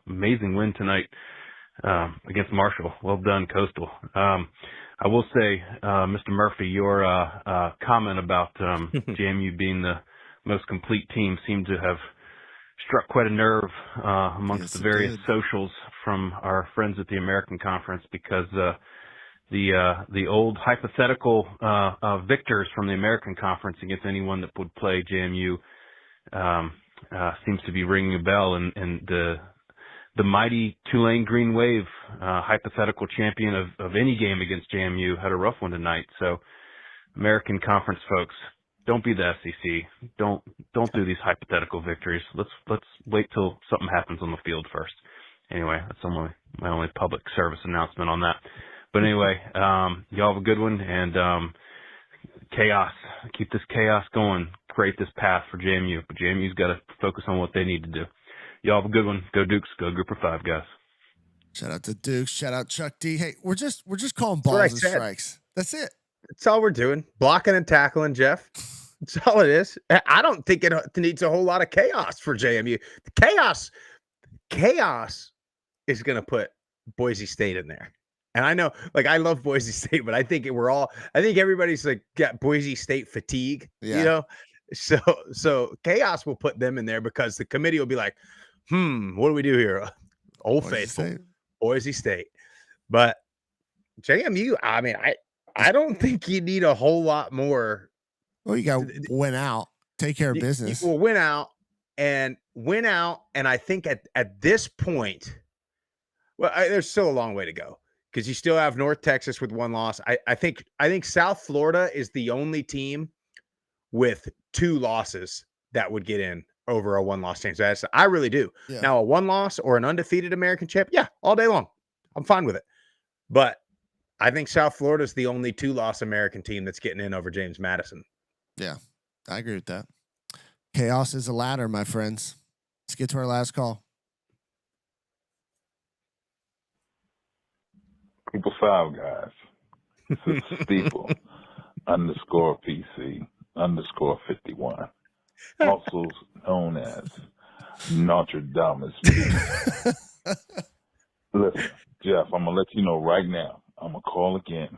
amazing win tonight against Marshall. Well done, Coastal. I will say, Mr. Murphy, your comment about JMU being the most complete team seemed to have struck quite a nerve amongst the various socials from our friends at the American Conference, because the old hypothetical victors from the American Conference against anyone that would play JMU seems to be ringing a bell, and the mighty Tulane Green Wave, hypothetical champion of any game against JMU, had a rough one tonight. So, American Conference folks, don't be the SEC. Don't do these hypothetical victories. Let's wait till something happens on the field first. Anyway, that's my only public service announcement on that. But anyway, y'all have a good one, and chaos. Keep this chaos going. Create this path for JMU. But JMU's got to focus on what they need to do. Y'all have a good one. Go Dukes. Go Group of 5, guys. Shout out to Dukes. Shout out Chuck D. Hey, we're just calling balls and strikes. That's it. That's all we're doing. Blocking and tackling, Jeff. That's all it is. I don't think it needs a whole lot of chaos for JMU. Chaos is going to put Boise State in there. And I know, like, I love Boise State, but I think everybody's like got Boise State fatigue, you know? So chaos will put them in there because the committee will be like, what do we do here? Old Faithful, Boise State. But JMU, I mean, I don't think you need a whole lot more. Well, you got to win out, take care of business. You will win out. And I think at this point, well, there's still a long way to go because you still have North Texas with one loss. I think South Florida is the only team with 2 losses that would get in over a 1-loss team. So I really do. Yeah. Now, a 1 loss or an undefeated American champ, all day long. I'm fine with it. But I think South Florida is the only 2-loss American team that's getting in over James Madison. Yeah, I agree with that. Chaos is a ladder, my friends. Let's get to our last call. Group of 5 guys. This is Steeple _PC_51. Also known as Notre Dame. Listen, Jeff, I'm going to let you know right now. I'm going to call again.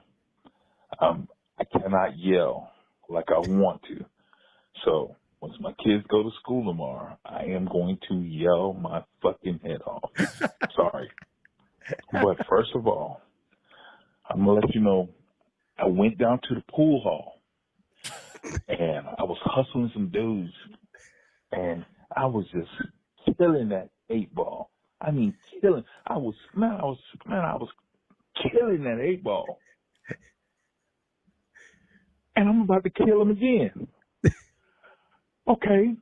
I cannot yell like I want to. So once my kids go to school tomorrow, I am going to yell my fucking head off. Sorry. But first of all, I'm going to let you know, I went down to the pool hall and I was hustling some dudes and I was just killing that 8-ball. I mean, killing. I was killing that 8-ball. And I'm about to kill him again. Okay,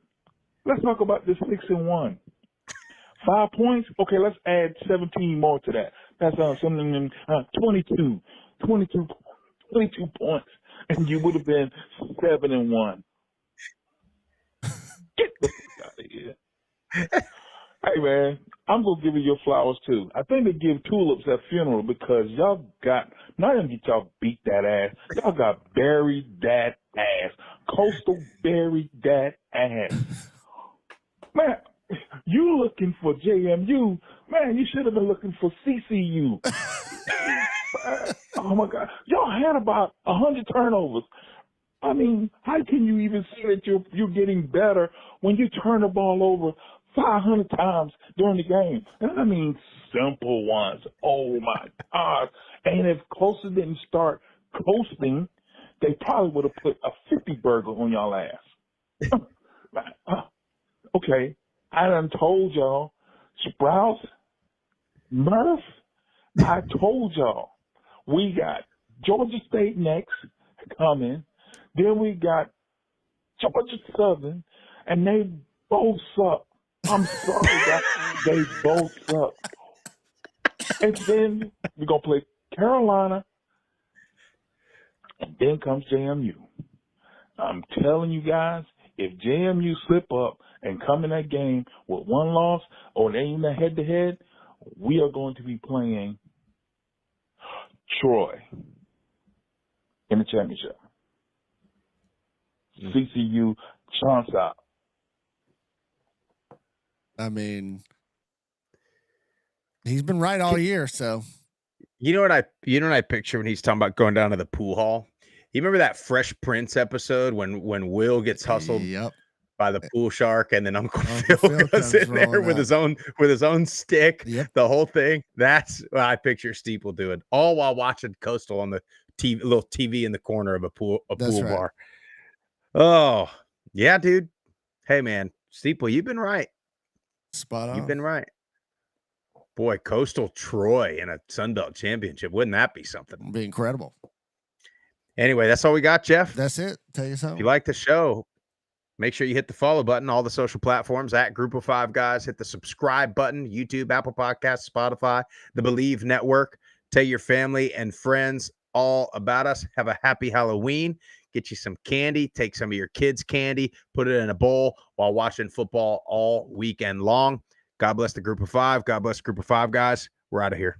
let's talk about this 6-1. 5 points? Okay, let's add 17 more to that. That's 22 points. And you would have been 7-1. Get the fuck out of here. Hey, man, I'm going to give you your flowers, too. I think they give tulips at funeral because y'all got, not even get y'all beat that ass, y'all got buried that ass. Coastal buried that ass. Man, you looking for JMU. Man, you should have been looking for CCU. Oh, my God. Y'all had about 100 turnovers. I mean, how can you even see that you're getting better when you turn the ball over 500 times during the game? And I mean simple ones. Oh, my God. And if Closer didn't start coasting, they probably would have put a 50 burger on y'all ass. Okay. I done told y'all. Sprouts, Murph, I told y'all. We got Georgia State next coming. Then we got Georgia Southern, and they both suck. I'm sorry, guys. They both suck. And then we're going to play Carolina, and then comes JMU. I'm telling you guys, if JMU slip up and come in that game with 1 loss or they ain't a head-to-head, we are going to be playing Troy in the championship. CCU, chance out. I mean, he's been right all year, so. You know what I picture when he's talking about going down to the pool hall? You remember that Fresh Prince episode when Will gets hustled by the pool shark, and then Uncle Phil goes in there with his own stick, the whole thing? That's what I picture Steeple doing, all while watching Coastal on the little TV in the corner of a pool bar. Oh, yeah, dude. Hey, man, Steeple, you've been right. Spot on. You've been right. Boy, Coastal Troy in a Sun Belt championship. Wouldn't that be something? It'd be incredible. Anyway, that's all we got, Jeff. That's it. Take us home. If you like the show, Make sure you hit the follow button, all the social platforms at Group of Five Guys. Hit the subscribe button, YouTube, Apple Podcasts, Spotify, the Believe Network. Tell your family and friends all about us. Have a happy Halloween. Get you some candy. Take some of your kids' candy. Put it in a bowl while watching football all weekend long. God bless the Group of Five. God bless Group of Five Guys. We're out of here.